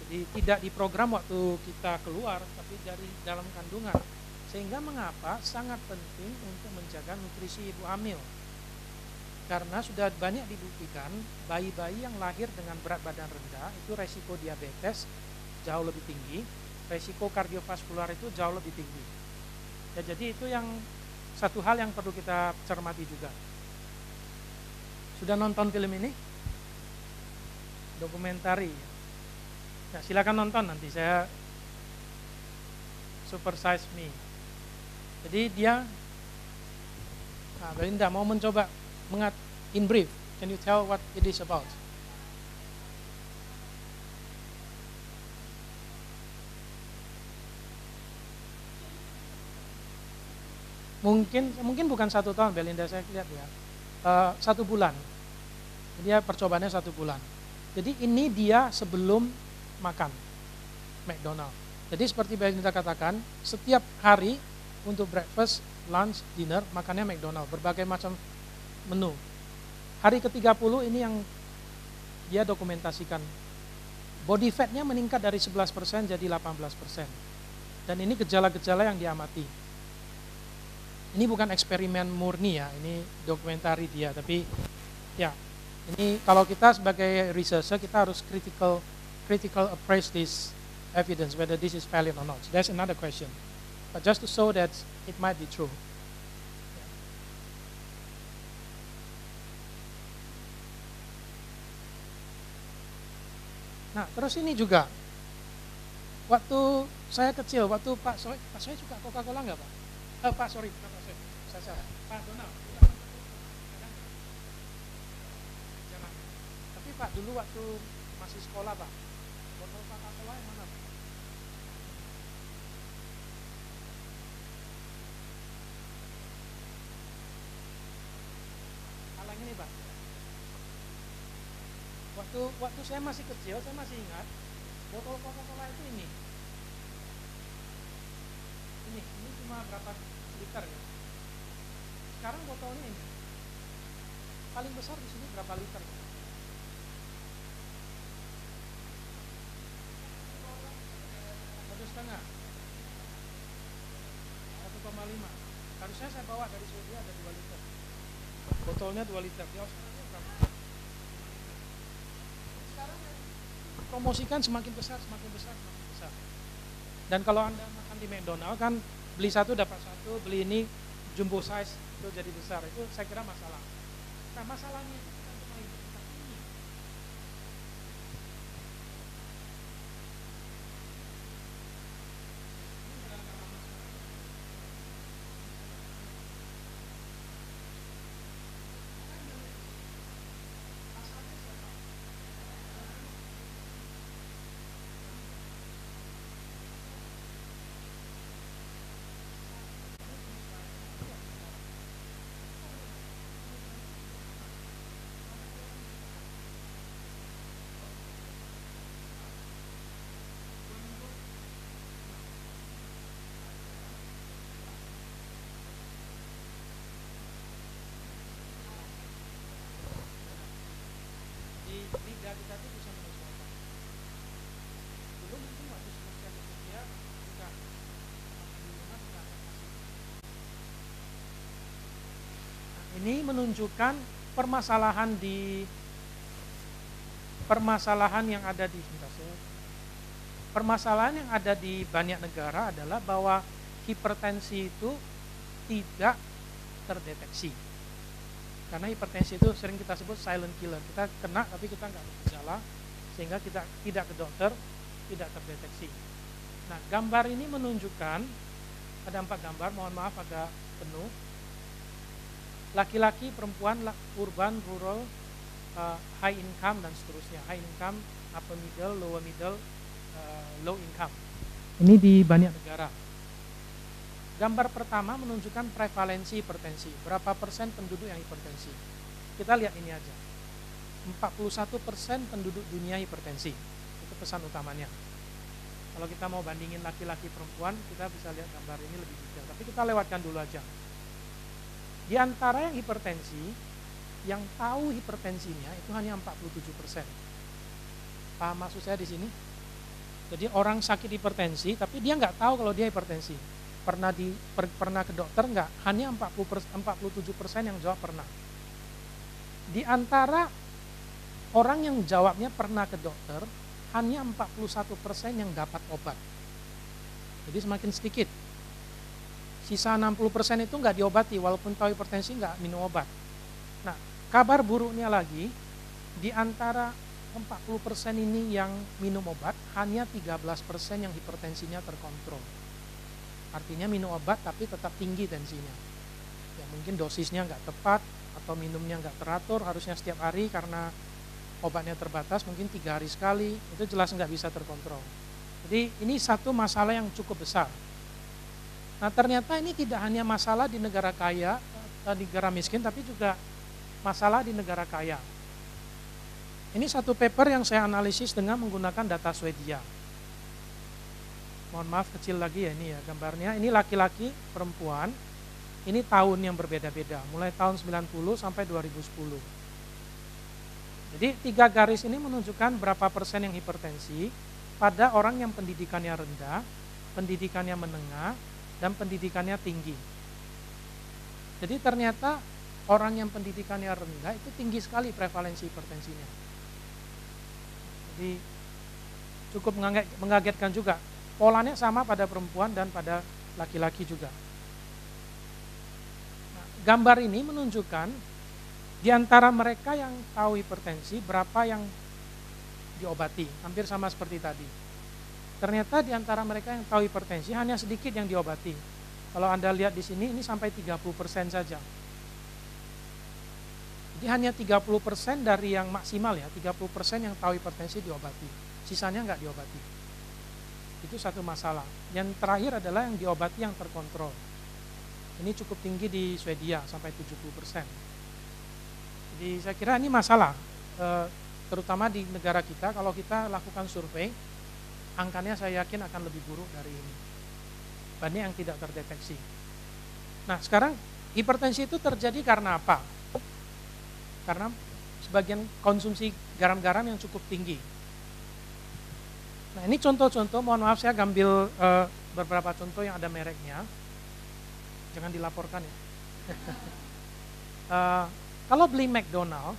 Speaker 1: Jadi tidak diprogram waktu kita keluar, tapi dari dalam kandungan. Sehingga mengapa sangat penting untuk menjaga nutrisi ibu hamil. Karena sudah banyak dibuktikan bayi-bayi yang lahir dengan berat badan rendah itu resiko diabetes jauh lebih tinggi, resiko kardiovaskular itu jauh lebih tinggi. Ya, jadi itu yang satu hal yang perlu kita cermati juga. Sudah nonton film ini? Dokumentari. Ya, silakan nonton nanti saya Super Size Me. Jadi dia, Belinda mau mencoba in brief, can you tell what it is about? Mungkin bukan 1 tahun, Belinda, saya lihat ya, 1 bulan. Dia percobaannya 1 bulan. Jadi ini dia sebelum makan McDonald. Jadi seperti Belinda katakan, setiap hari untuk breakfast, lunch, dinner makannya McDonald, berbagai macam menu. Hari ke-30 ini yang dia dokumentasikan. Body fatnya meningkat dari 11% jadi 18%. Dan ini gejala-gejala yang diamati. Ini bukan eksperimen murni ya, ini dokumentari dia. Tapi ya, ini kalau kita sebagai researcher kita harus critical appraise this evidence whether this is valid or not. So that's another question. But just to show that it might be true. Nah, terus ini juga, waktu saya kecil, waktu Pak Soe suka Coca-Cola nggak Pak? Pak sorry, bukan Pak Soe, saya salah. Pak Donald. Jangan. Tapi Pak, dulu waktu masih sekolah Pak, botol Coca-Cola yang mana Pak? Alang ini Pak. Waktu saya masih kecil, saya masih ingat botol Coca-Cola itu ini cuma berapa liter ya. Sekarang botolnya ini paling besar di sini berapa liter? 1,5, 1,5. Harusnya saya bawa dari Swedia ada 2 liter. Botolnya 2 liter. Di Australia berapa? Sekarang promosikan semakin besar. Dan kalau Anda makan di McDonald kan beli 1 dapat 1, beli ini jumbo size itu jadi besar. Itu saya kira masalah. Nah, masalahnya itu bukan cuma itu, tapi ini. Ini menunjukkan permasalahan yang ada di banyak negara adalah bahwa hipertensi itu tidak terdeteksi. Karena hipertensi itu sering kita sebut silent killer. Kita kena tapi kita nggak bergejala, sehingga kita tidak ke dokter, tidak terdeteksi. Nah, gambar ini menunjukkan, ada 4 gambar, mohon maaf agak penuh. Laki-laki, perempuan, urban, rural, high income, dan seterusnya. High income, upper middle, lower middle, low income. Ini di banyak negara. Gambar pertama menunjukkan prevalensi hipertensi. Berapa persen penduduk yang hipertensi? Kita lihat ini aja. 41% penduduk dunia hipertensi. Itu pesan utamanya. Kalau kita mau bandingin laki-laki perempuan, kita bisa lihat gambar ini lebih detail. Tapi kita lewatkan dulu aja. Di antara yang hipertensi, yang tahu hipertensinya itu hanya 47%. Paham maksud saya di sini? Jadi orang sakit hipertensi, tapi dia nggak tahu kalau dia hipertensi. Pernah ke dokter nggak? Hanya 47% yang jawab pernah. Di antara orang yang jawabnya pernah ke dokter, hanya 41% yang dapat obat. Jadi semakin sedikit. Sisa 60% itu nggak diobati, walaupun tahu hipertensi nggak minum obat. Nah, kabar buruknya lagi, di antara 40% ini yang minum obat, hanya 13% yang hipertensinya terkontrol. Artinya minum obat tapi tetap tinggi tensinya. Ya mungkin dosisnya nggak tepat, atau minumnya nggak teratur, harusnya setiap hari karena obatnya terbatas, mungkin 3 hari sekali, itu jelas nggak bisa terkontrol. Jadi ini satu masalah yang cukup besar. Nah, ternyata ini tidak hanya masalah di negara kaya, di negara miskin, tapi juga masalah di negara kaya. Ini satu paper yang saya analisis dengan menggunakan data Swedia. Mohon maaf kecil lagi ya ini ya gambarnya. Ini laki-laki, perempuan. Ini tahun yang berbeda-beda, mulai tahun 90 sampai 2010. Jadi 3 garis ini menunjukkan berapa persen yang hipertensi pada orang yang pendidikannya rendah, pendidikannya menengah, dan pendidikannya tinggi. Jadi ternyata orang yang pendidikannya rendah itu tinggi sekali prevalensi hipertensinya. Jadi cukup mengagetkan juga. Polanya sama pada perempuan dan pada laki-laki juga. Nah, gambar ini menunjukkan di antara mereka yang tahu hipertensi, berapa yang diobati, hampir sama seperti tadi. Ternyata di antara mereka yang tahu hipertensi, hanya sedikit yang diobati. Kalau Anda lihat di sini, ini sampai 30% saja. Jadi hanya 30% dari yang maksimal ya, 30% yang tahu hipertensi diobati. Sisanya nggak diobati. Itu satu masalah. Yang terakhir adalah yang diobati yang terkontrol. Ini cukup tinggi di Swedia, sampai 70%. Jadi saya kira ini masalah, terutama di negara kita. Kalau kita lakukan survei, angkanya saya yakin akan lebih buruk dari ini, banyak yang tidak terdeteksi. Nah sekarang hipertensi itu terjadi karena apa? Karena sebagian konsumsi garam-garam yang cukup tinggi. Nah ini contoh-contoh, mohon maaf saya ambil beberapa contoh yang ada mereknya, jangan dilaporkan ya. Kalau beli McDonald,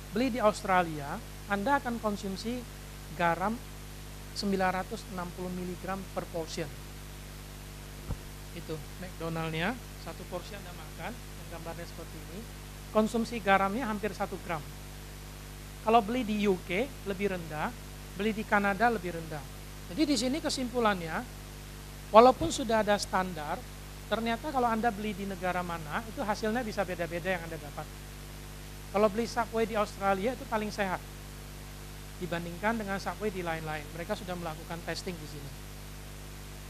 Speaker 1: beli di Australia, Anda akan konsumsi garam 960 mg per portion. Itu McDonaldnya, satu porsi Anda makan, yang gambarnya seperti ini, konsumsi garamnya hampir 1 gram. Kalau beli di UK lebih rendah, beli di Kanada lebih rendah. Jadi di sini kesimpulannya, walaupun sudah ada standar, ternyata kalau Anda beli di negara mana, itu hasilnya bisa beda-beda yang Anda dapat. Kalau beli Subway di Australia itu paling sehat dibandingkan dengan Subway di lain-lain. Mereka sudah melakukan testing di sini.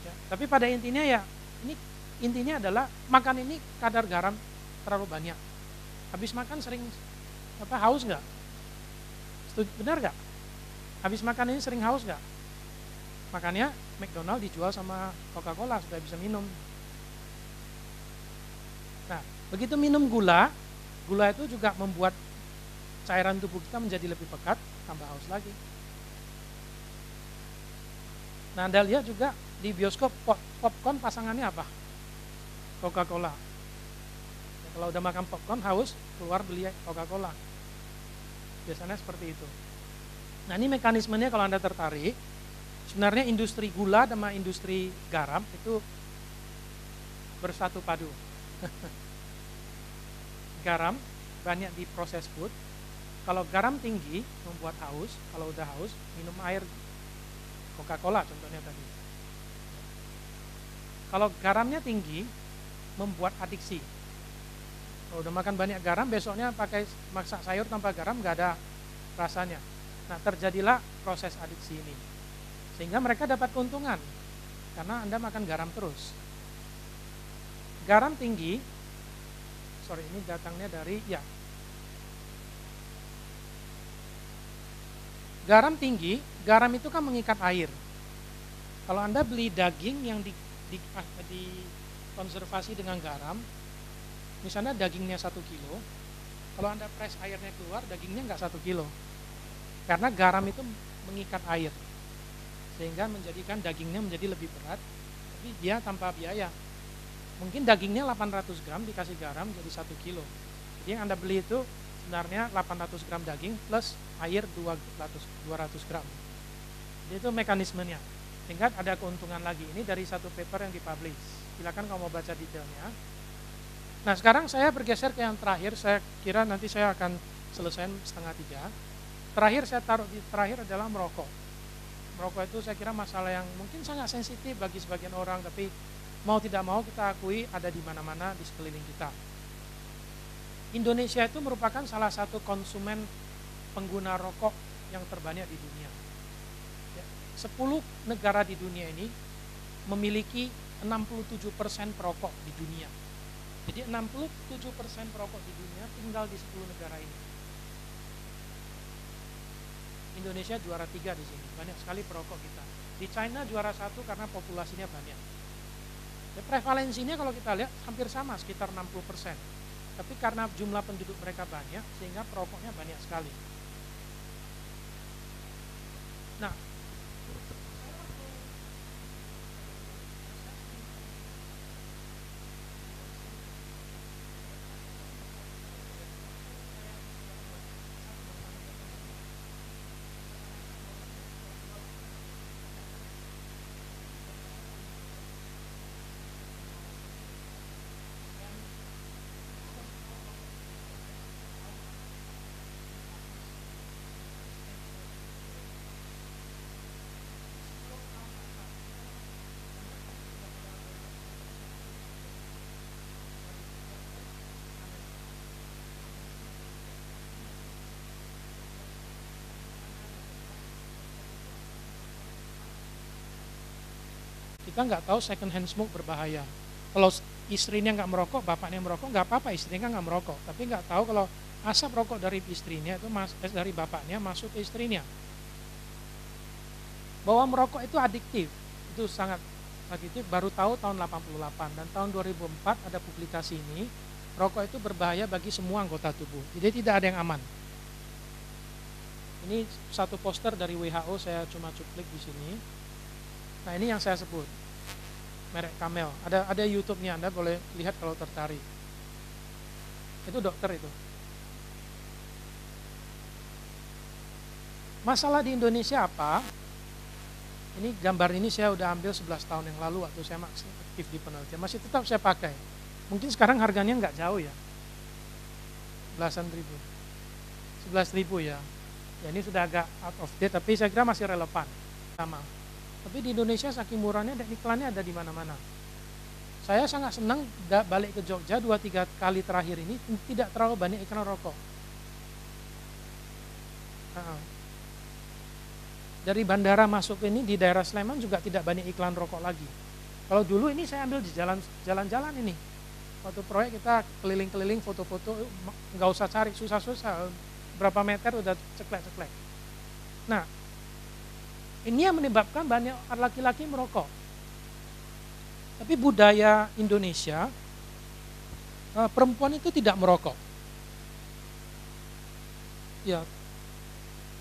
Speaker 1: Ya, tapi pada intinya ya, ini intinya adalah makan ini kadar garam terlalu banyak. Habis makan sering haus nggak? Benar nggak? Habis makan ini sering haus nggak? Makanya McDonald dijual sama Coca-Cola supaya bisa minum. Nah, begitu minum gula itu juga membuat cairan tubuh kita menjadi lebih pekat, tambah haus lagi. Nah, Anda lihat juga di bioskop popcorn pasangannya apa? Coca-Cola. Kalau udah makan popcorn haus, keluar beli Coca-Cola. Biasanya seperti itu. Nah ini mekanismenya kalau Anda tertarik, sebenarnya industri gula sama industri garam itu bersatu padu. Garam banyak di proses food. Kalau garam tinggi membuat haus, kalau udah haus minum air Coca-Cola contohnya tadi. Kalau garamnya tinggi membuat adiksi. Kalau udah makan banyak garam, besoknya pakai masak sayur tanpa garam nggak ada rasanya. Nah terjadilah proses adiksi ini. Sehingga mereka dapat keuntungan karena Anda makan garam terus. Garam tinggi, ini datangnya dari garam tinggi, garam itu kan mengikat air. Kalau Anda beli daging yang dikonservasi dengan garam, misalnya dagingnya 1 kilo, kalau Anda press airnya keluar, dagingnya nggak 1 kilo. Karena garam itu mengikat air, sehingga menjadikan dagingnya menjadi lebih berat, tapi dia tanpa biaya. Mungkin dagingnya 800 gram dikasih garam jadi 1 kilo. Jadi yang Anda beli itu sebenarnya 800 gram daging plus air 200 gram. Jadi itu mekanismenya. Sehingga ada keuntungan lagi. Ini dari satu paper yang dipublish. Silakan kalau mau baca detailnya. Nah sekarang saya bergeser ke yang terakhir. Saya kira nanti saya akan selesai 2:30. Terakhir saya taruh di terakhir adalah merokok. Merokok itu saya kira masalah yang mungkin sangat sensitif bagi sebagian orang, tapi mau tidak mau kita akui ada di mana-mana di sekeliling kita. Indonesia itu merupakan salah satu konsumen pengguna rokok yang terbanyak di dunia. 10 negara di dunia ini memiliki 67% perokok di dunia. Jadi 67% perokok di dunia tinggal di 10 negara ini. Indonesia juara 3 di sini, banyak sekali perokok kita. Di China juara 1 karena populasinya banyak. Ya, prevalensinya kalau kita lihat hampir sama, sekitar 60%. Tapi karena jumlah penduduk mereka banyak, sehingga perokoknya banyak sekali. Nah, kita nggak tahu second hand smoke berbahaya. Kalau istrinya nggak merokok, bapaknya merokok, nggak apa-apa, istrinya nggak merokok. Tapi nggak tahu kalau asap rokok dari istrinya itu dari bapaknya masuk ke istrinya. Bahwa merokok itu adiktif, itu sangat adiktif. Baru tahu tahun 88 dan tahun 2004 ada publikasi ini. Rokok itu berbahaya bagi semua anggota tubuh. Jadi tidak ada yang aman. Ini satu poster dari WHO, saya cuma cuplik di sini. Nah ini yang saya sebut, merek Camel. Ada YouTube-nya, Anda boleh lihat kalau tertarik. Itu dokter itu. Masalah di Indonesia apa? Ini gambar ini saya udah ambil 11 tahun yang lalu waktu saya masih aktif di penelitian. Masih tetap saya pakai. Mungkin sekarang harganya nggak jauh ya. Belasan ribu. 11.000 ya. Ya ini sudah agak out of date, tapi saya kira masih relevan. Sama. Tapi di Indonesia saking murahnya dan iklannya ada di mana-mana. Saya sangat senang balik ke Jogja 2-3 kali terakhir ini tidak terlalu banyak iklan rokok. Dari bandara masuk ini di daerah Sleman juga tidak banyak iklan rokok lagi. Kalau dulu ini saya ambil di jalan-jalan ini. Waktu proyek kita keliling-keliling foto-foto, nggak usah cari susah-susah, berapa meter udah ceklek-ceklek. Nah, ini yang menyebabkan banyak laki-laki merokok. Tapi budaya Indonesia, perempuan itu tidak merokok. Ya,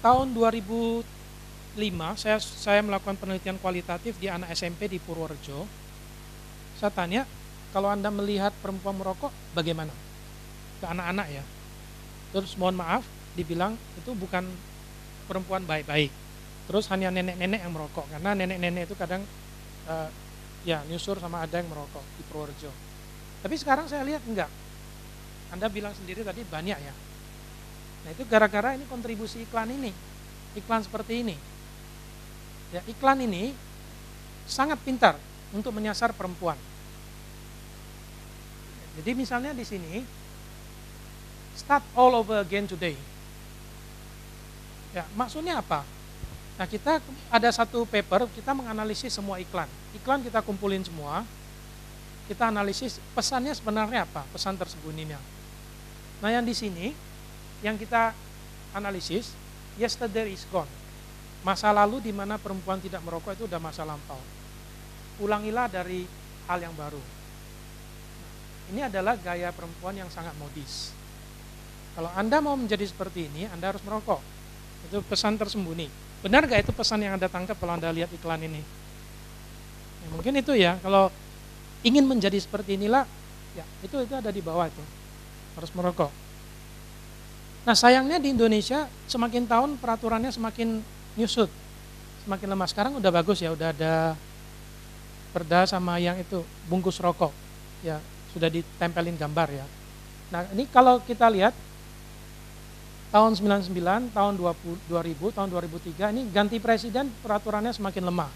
Speaker 1: tahun 2005 saya melakukan penelitian kualitatif di anak SMP di Purworejo. Saya tanya, kalau Anda melihat perempuan merokok, bagaimana? ke anak-anak ya. Terus mohon maaf, dibilang itu bukan perempuan baik-baik. Terus hanya nenek-nenek yang merokok, karena nenek-nenek itu kadang ya nyusur sama ada yang merokok di Purworejo. Tapi sekarang saya lihat enggak. Anda bilang sendiri tadi banyak ya. Nah itu gara-gara ini kontribusi iklan ini, iklan seperti ini. Ya, iklan ini sangat pintar untuk menyasar perempuan. Jadi misalnya di sini, start all over again today. Ya, maksudnya apa? Nah kita ada satu paper, kita menganalisis semua iklan. Iklan kita kumpulin semua, kita analisis pesannya sebenarnya apa, pesan tersembunyinya. Nah yang di sini, yang kita analisis, yesterday is gone. Masa lalu di mana perempuan tidak merokok itu udah masa lampau. Ulangilah dari hal yang baru. Ini adalah gaya perempuan yang sangat modis. Kalau Anda mau menjadi seperti ini, Anda harus merokok. Itu pesan tersembunyi. Benar gak itu pesan yang Anda tangkap kalau Anda lihat iklan ini? Ya, mungkin itu ya, kalau ingin menjadi seperti inilah, ya itu ada di bawah itu. Harus merokok. Nah sayangnya di Indonesia semakin tahun peraturannya semakin nyusut, semakin lemah. Sekarang udah bagus ya, udah ada perda sama yang itu bungkus rokok, ya sudah ditempelin gambar ya. Nah ini kalau kita lihat tahun 99, tahun 2000, tahun 2003 ini ganti presiden peraturannya semakin lemah.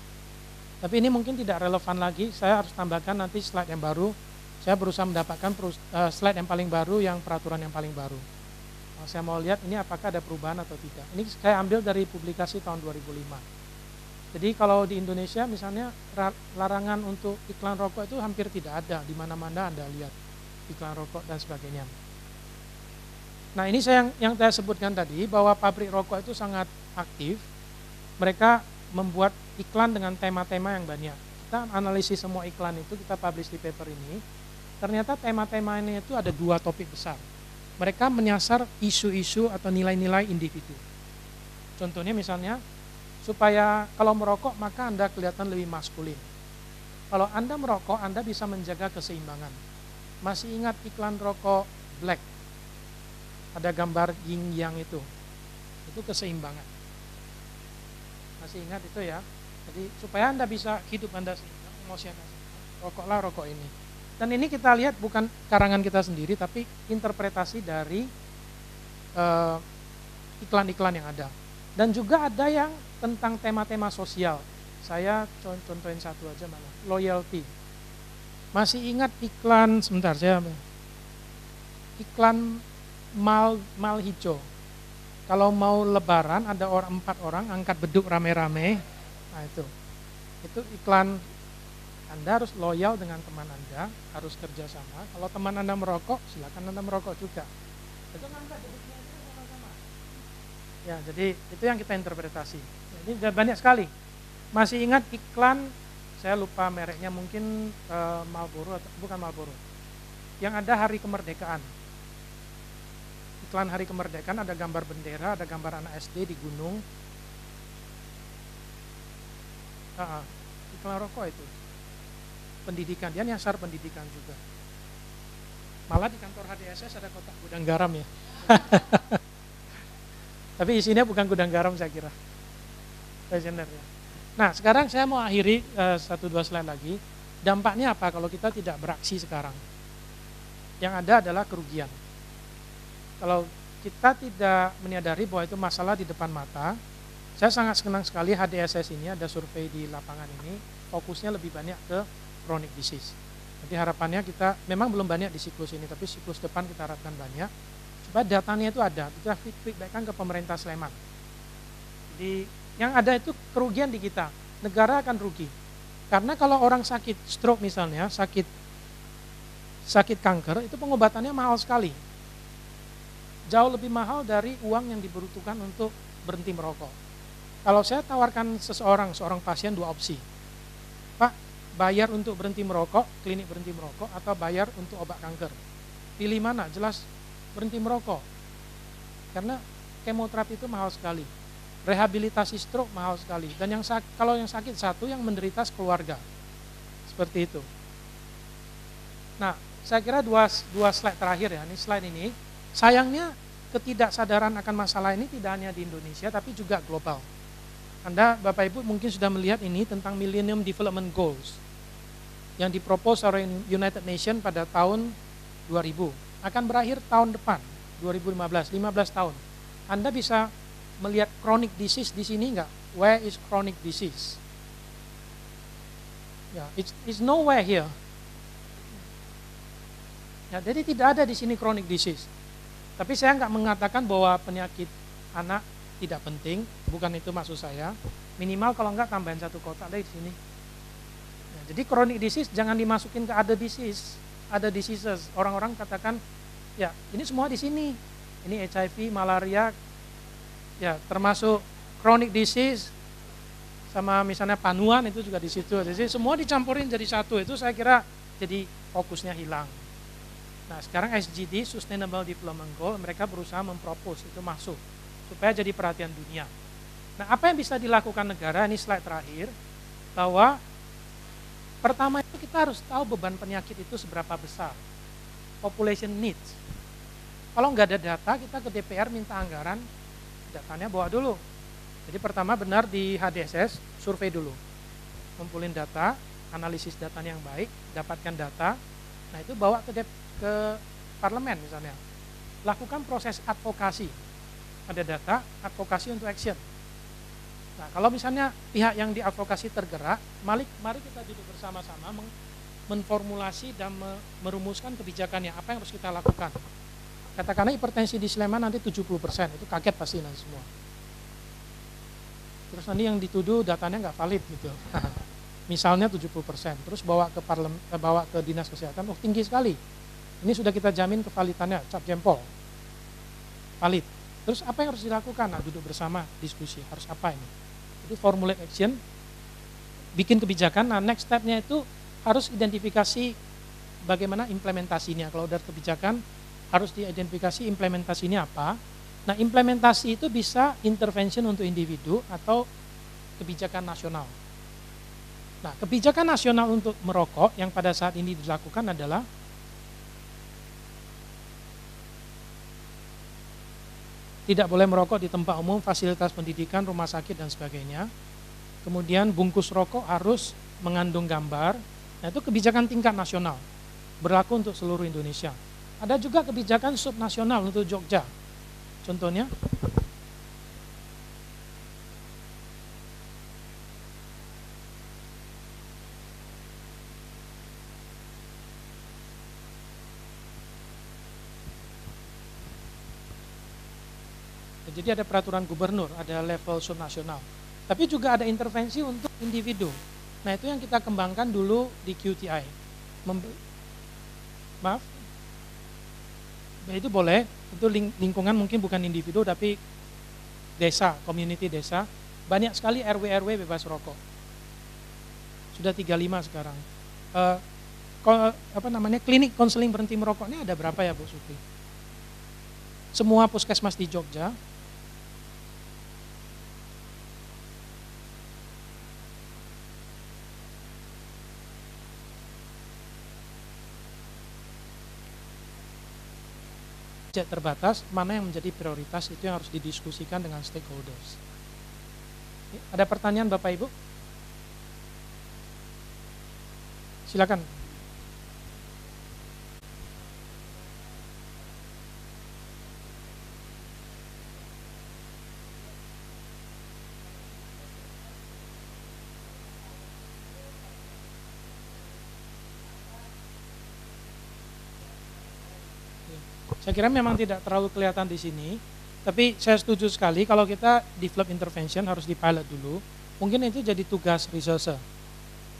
Speaker 1: Tapi ini mungkin tidak relevan lagi, saya harus tambahkan nanti slide yang baru. Saya berusaha mendapatkan slide yang paling baru, yang peraturan yang paling baru. Nah, saya mau lihat ini apakah ada perubahan atau tidak. Ini saya ambil dari publikasi tahun 2005. Jadi kalau di Indonesia misalnya larangan untuk iklan rokok itu hampir tidak ada, di mana-mana Anda lihat iklan rokok dan sebagainya. Nah ini yang saya sebutkan tadi, bahwa pabrik rokok itu sangat aktif. Mereka membuat iklan dengan tema-tema yang banyak. Kita analisis semua iklan itu, kita publish di paper ini. Ternyata tema-tema ini itu ada 2 topik besar. Mereka menyasar isu-isu atau nilai-nilai individu. Contohnya misalnya, supaya kalau merokok maka Anda kelihatan lebih maskulin. Kalau Anda merokok, Anda bisa menjaga keseimbangan. Masih ingat iklan rokok Black? Ada gambar yin yang itu keseimbangan. Masih ingat itu ya? Jadi supaya Anda bisa hidup Anda seimbang, emosi Anda seimbang, rokoklah rokok ini. Dan ini kita lihat bukan karangan kita sendiri, tapi interpretasi dari iklan-iklan yang ada. Dan juga ada yang tentang tema-tema sosial. Saya contohin satu aja mana, loyalty. Masih ingat iklan, sebentar saya, iklan mal hijau. Kalau mau lebaran ada 4 orang angkat beduk rame-rame. Nah itu iklan. Anda harus loyal dengan teman Anda, harus kerjasama. Kalau teman Anda merokok, silakan Anda merokok juga. Itu ngangkat beduknya sama-sama. Ya, jadi itu yang kita interpretasi. Jadi banyak sekali. Masih ingat iklan, saya lupa mereknya, mungkin Marlboro atau bukan Marlboro. Yang ada hari kemerdekaan. Iklan hari kemerdekaan ada gambar bendera, ada gambar anak SD di gunung. Iklan rokok itu. Pendidikan, dia nyasar pendidikan juga. Malah di kantor HDSS ada kotak gudang garam ya. Tapi isinya bukan gudang garam saya kira. Questionnaire ya. Nah sekarang saya mau akhiri 1-2 slide lagi. Dampaknya apa kalau kita tidak beraksi sekarang? Yang ada adalah kerugian. Kalau kita tidak menyadari bahwa itu masalah di depan mata, saya sangat senang sekali HDSS ini ada survei di lapangan ini, fokusnya lebih banyak ke chronic disease. Jadi harapannya kita memang belum banyak di siklus ini, tapi siklus depan kita harapkan banyak. Supaya datanya itu ada, kita feedbackkan ke pemerintah Sleman. Jadi yang ada itu kerugian di kita, negara akan rugi. Karena kalau orang sakit stroke misalnya, sakit kanker, itu pengobatannya mahal sekali. Jauh lebih mahal dari uang yang dibutuhkan untuk berhenti merokok. Kalau saya tawarkan seorang pasien 2 opsi. Pak, bayar untuk berhenti merokok, klinik berhenti merokok, atau bayar untuk obat kanker. Pilih mana? Jelas berhenti merokok. Karena kemoterapi itu mahal sekali. Rehabilitasi stroke mahal sekali. Dan kalau yang sakit satu, yang menderita keluarga. Seperti itu. Nah, saya kira dua slide terakhir ya, ini slide ini. Sayangnya ketidaksadaran akan masalah ini tidak hanya di Indonesia tapi juga global. Anda Bapak Ibu mungkin sudah melihat ini tentang Millennium Development Goals yang dipropos oleh United Nations pada tahun 2000. Akan berakhir tahun depan, 2015, 15 tahun. Anda bisa melihat chronic disease di sini enggak? Where is chronic disease? Ya, it's nowhere here. Ya, jadi tidak ada di sini chronic disease. Tapi saya nggak mengatakan bahwa penyakit anak tidak penting, bukan itu maksud saya. Minimal kalau nggak tambahin satu kotak deh di sini. Ya, jadi chronic disease jangan dimasukin ke other disease, other diseases. Orang-orang katakan, ya ini semua di sini. Ini HIV, malaria, ya termasuk chronic disease, sama misalnya panuan itu juga di situ. Jadi semua dicampurin jadi satu, itu saya kira jadi fokusnya hilang. Nah sekarang SDG, Sustainable Development Goal, mereka berusaha mempropos itu masuk supaya jadi perhatian dunia. Nah apa yang bisa dilakukan negara, ini slide terakhir, bahwa pertama itu kita harus tahu beban penyakit itu seberapa besar, population needs. Kalau nggak ada data, kita ke DPR minta anggaran, datanya bawa dulu. Jadi pertama benar di HDSS, survei dulu, ngumpulin data, analisis datanya yang baik, dapatkan data, nah itu bawa ke parlemen misalnya, lakukan proses advokasi, ada data, advokasi untuk action. Nah kalau misalnya pihak yang diadvokasi tergerak, mari kita duduk bersama-sama menformulasi dan merumuskan kebijakannya, apa yang harus kita lakukan. Katakanlah hipertensi di Sleman nanti 70%, itu kaget pasti nanti semua. Terus nanti yang dituduh datanya nggak valid gitu. Misalnya 70%, terus bawa ke dinas kesehatan, oh tinggi sekali. Ini sudah kita jamin kevalitannya, cap jempol, valid. Terus apa yang harus dilakukan? Nah, duduk bersama, diskusi, harus apa ini? Jadi formulate action, bikin kebijakan, nah next step-nya itu harus identifikasi bagaimana implementasinya. Kalau udah kebijakan, harus diidentifikasi implementasinya apa. Nah implementasi itu bisa intervention untuk individu atau kebijakan nasional. Nah kebijakan nasional untuk merokok yang pada saat ini dilakukan adalah tidak boleh merokok di tempat umum, fasilitas pendidikan, rumah sakit, dan sebagainya. Kemudian bungkus rokok harus mengandung gambar. Nah itu kebijakan tingkat nasional, berlaku untuk seluruh Indonesia. Ada juga kebijakan subnasional untuk Jogja. Contohnya, jadi ada peraturan gubernur, ada level subnasional. Tapi juga ada intervensi untuk individu. Nah itu yang kita kembangkan dulu di QTI. Itu boleh, itu lingkungan mungkin bukan individu tapi desa, community desa. Banyak sekali RW bebas rokok. Sudah 35 sekarang. Klinik konseling berhenti merokoknya ada berapa ya Bu Suki? Semua puskesmas di Jogja. Terbatas, mana yang menjadi prioritas itu yang harus didiskusikan dengan stakeholders. Ada pertanyaan Bapak Ibu? Silakan. Saya kira memang tidak terlalu kelihatan di sini, tapi saya setuju sekali kalau kita develop intervention harus dipilot dulu. Mungkin itu jadi tugas researcher,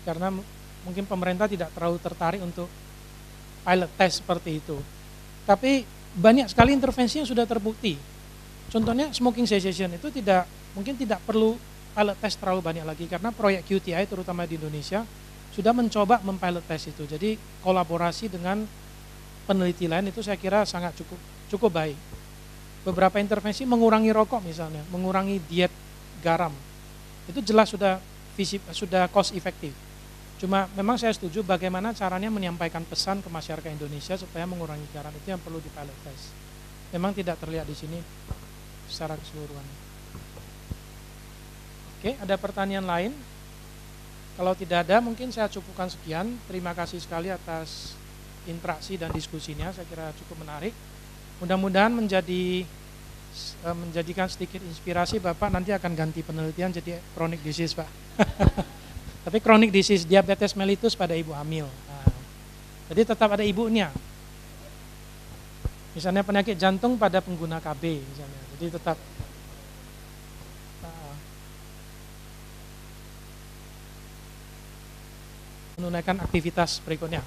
Speaker 1: karena mungkin pemerintah tidak terlalu tertarik untuk pilot test seperti itu. Tapi banyak sekali intervensi yang sudah terbukti. Contohnya smoking cessation itu mungkin tidak perlu pilot test terlalu banyak lagi, karena proyek QTI terutama di Indonesia sudah mencoba mempilot test itu. Jadi kolaborasi dengan peneliti lain itu saya kira sangat cukup baik. Beberapa intervensi mengurangi rokok misalnya, mengurangi diet garam, itu jelas sudah cost efektif. Cuma memang saya setuju bagaimana caranya menyampaikan pesan ke masyarakat Indonesia supaya mengurangi garam, itu yang perlu di pilot test. Memang tidak terlihat di sini secara keseluruhan. Oke, ada pertanyaan lain? Kalau tidak ada, mungkin saya cukupkan sekian. Terima kasih sekali atas interaksi dan diskusinya, saya kira cukup menarik. Mudah-mudahan menjadikan sedikit inspirasi Bapak nanti akan ganti penelitian jadi chronic disease, Pak. Tapi chronic disease diabetes mellitus pada ibu hamil. Nah, jadi tetap ada ibunya. Misalnya penyakit jantung pada pengguna KB misalnya. Jadi tetap menunaikan aktivitas berikutnya.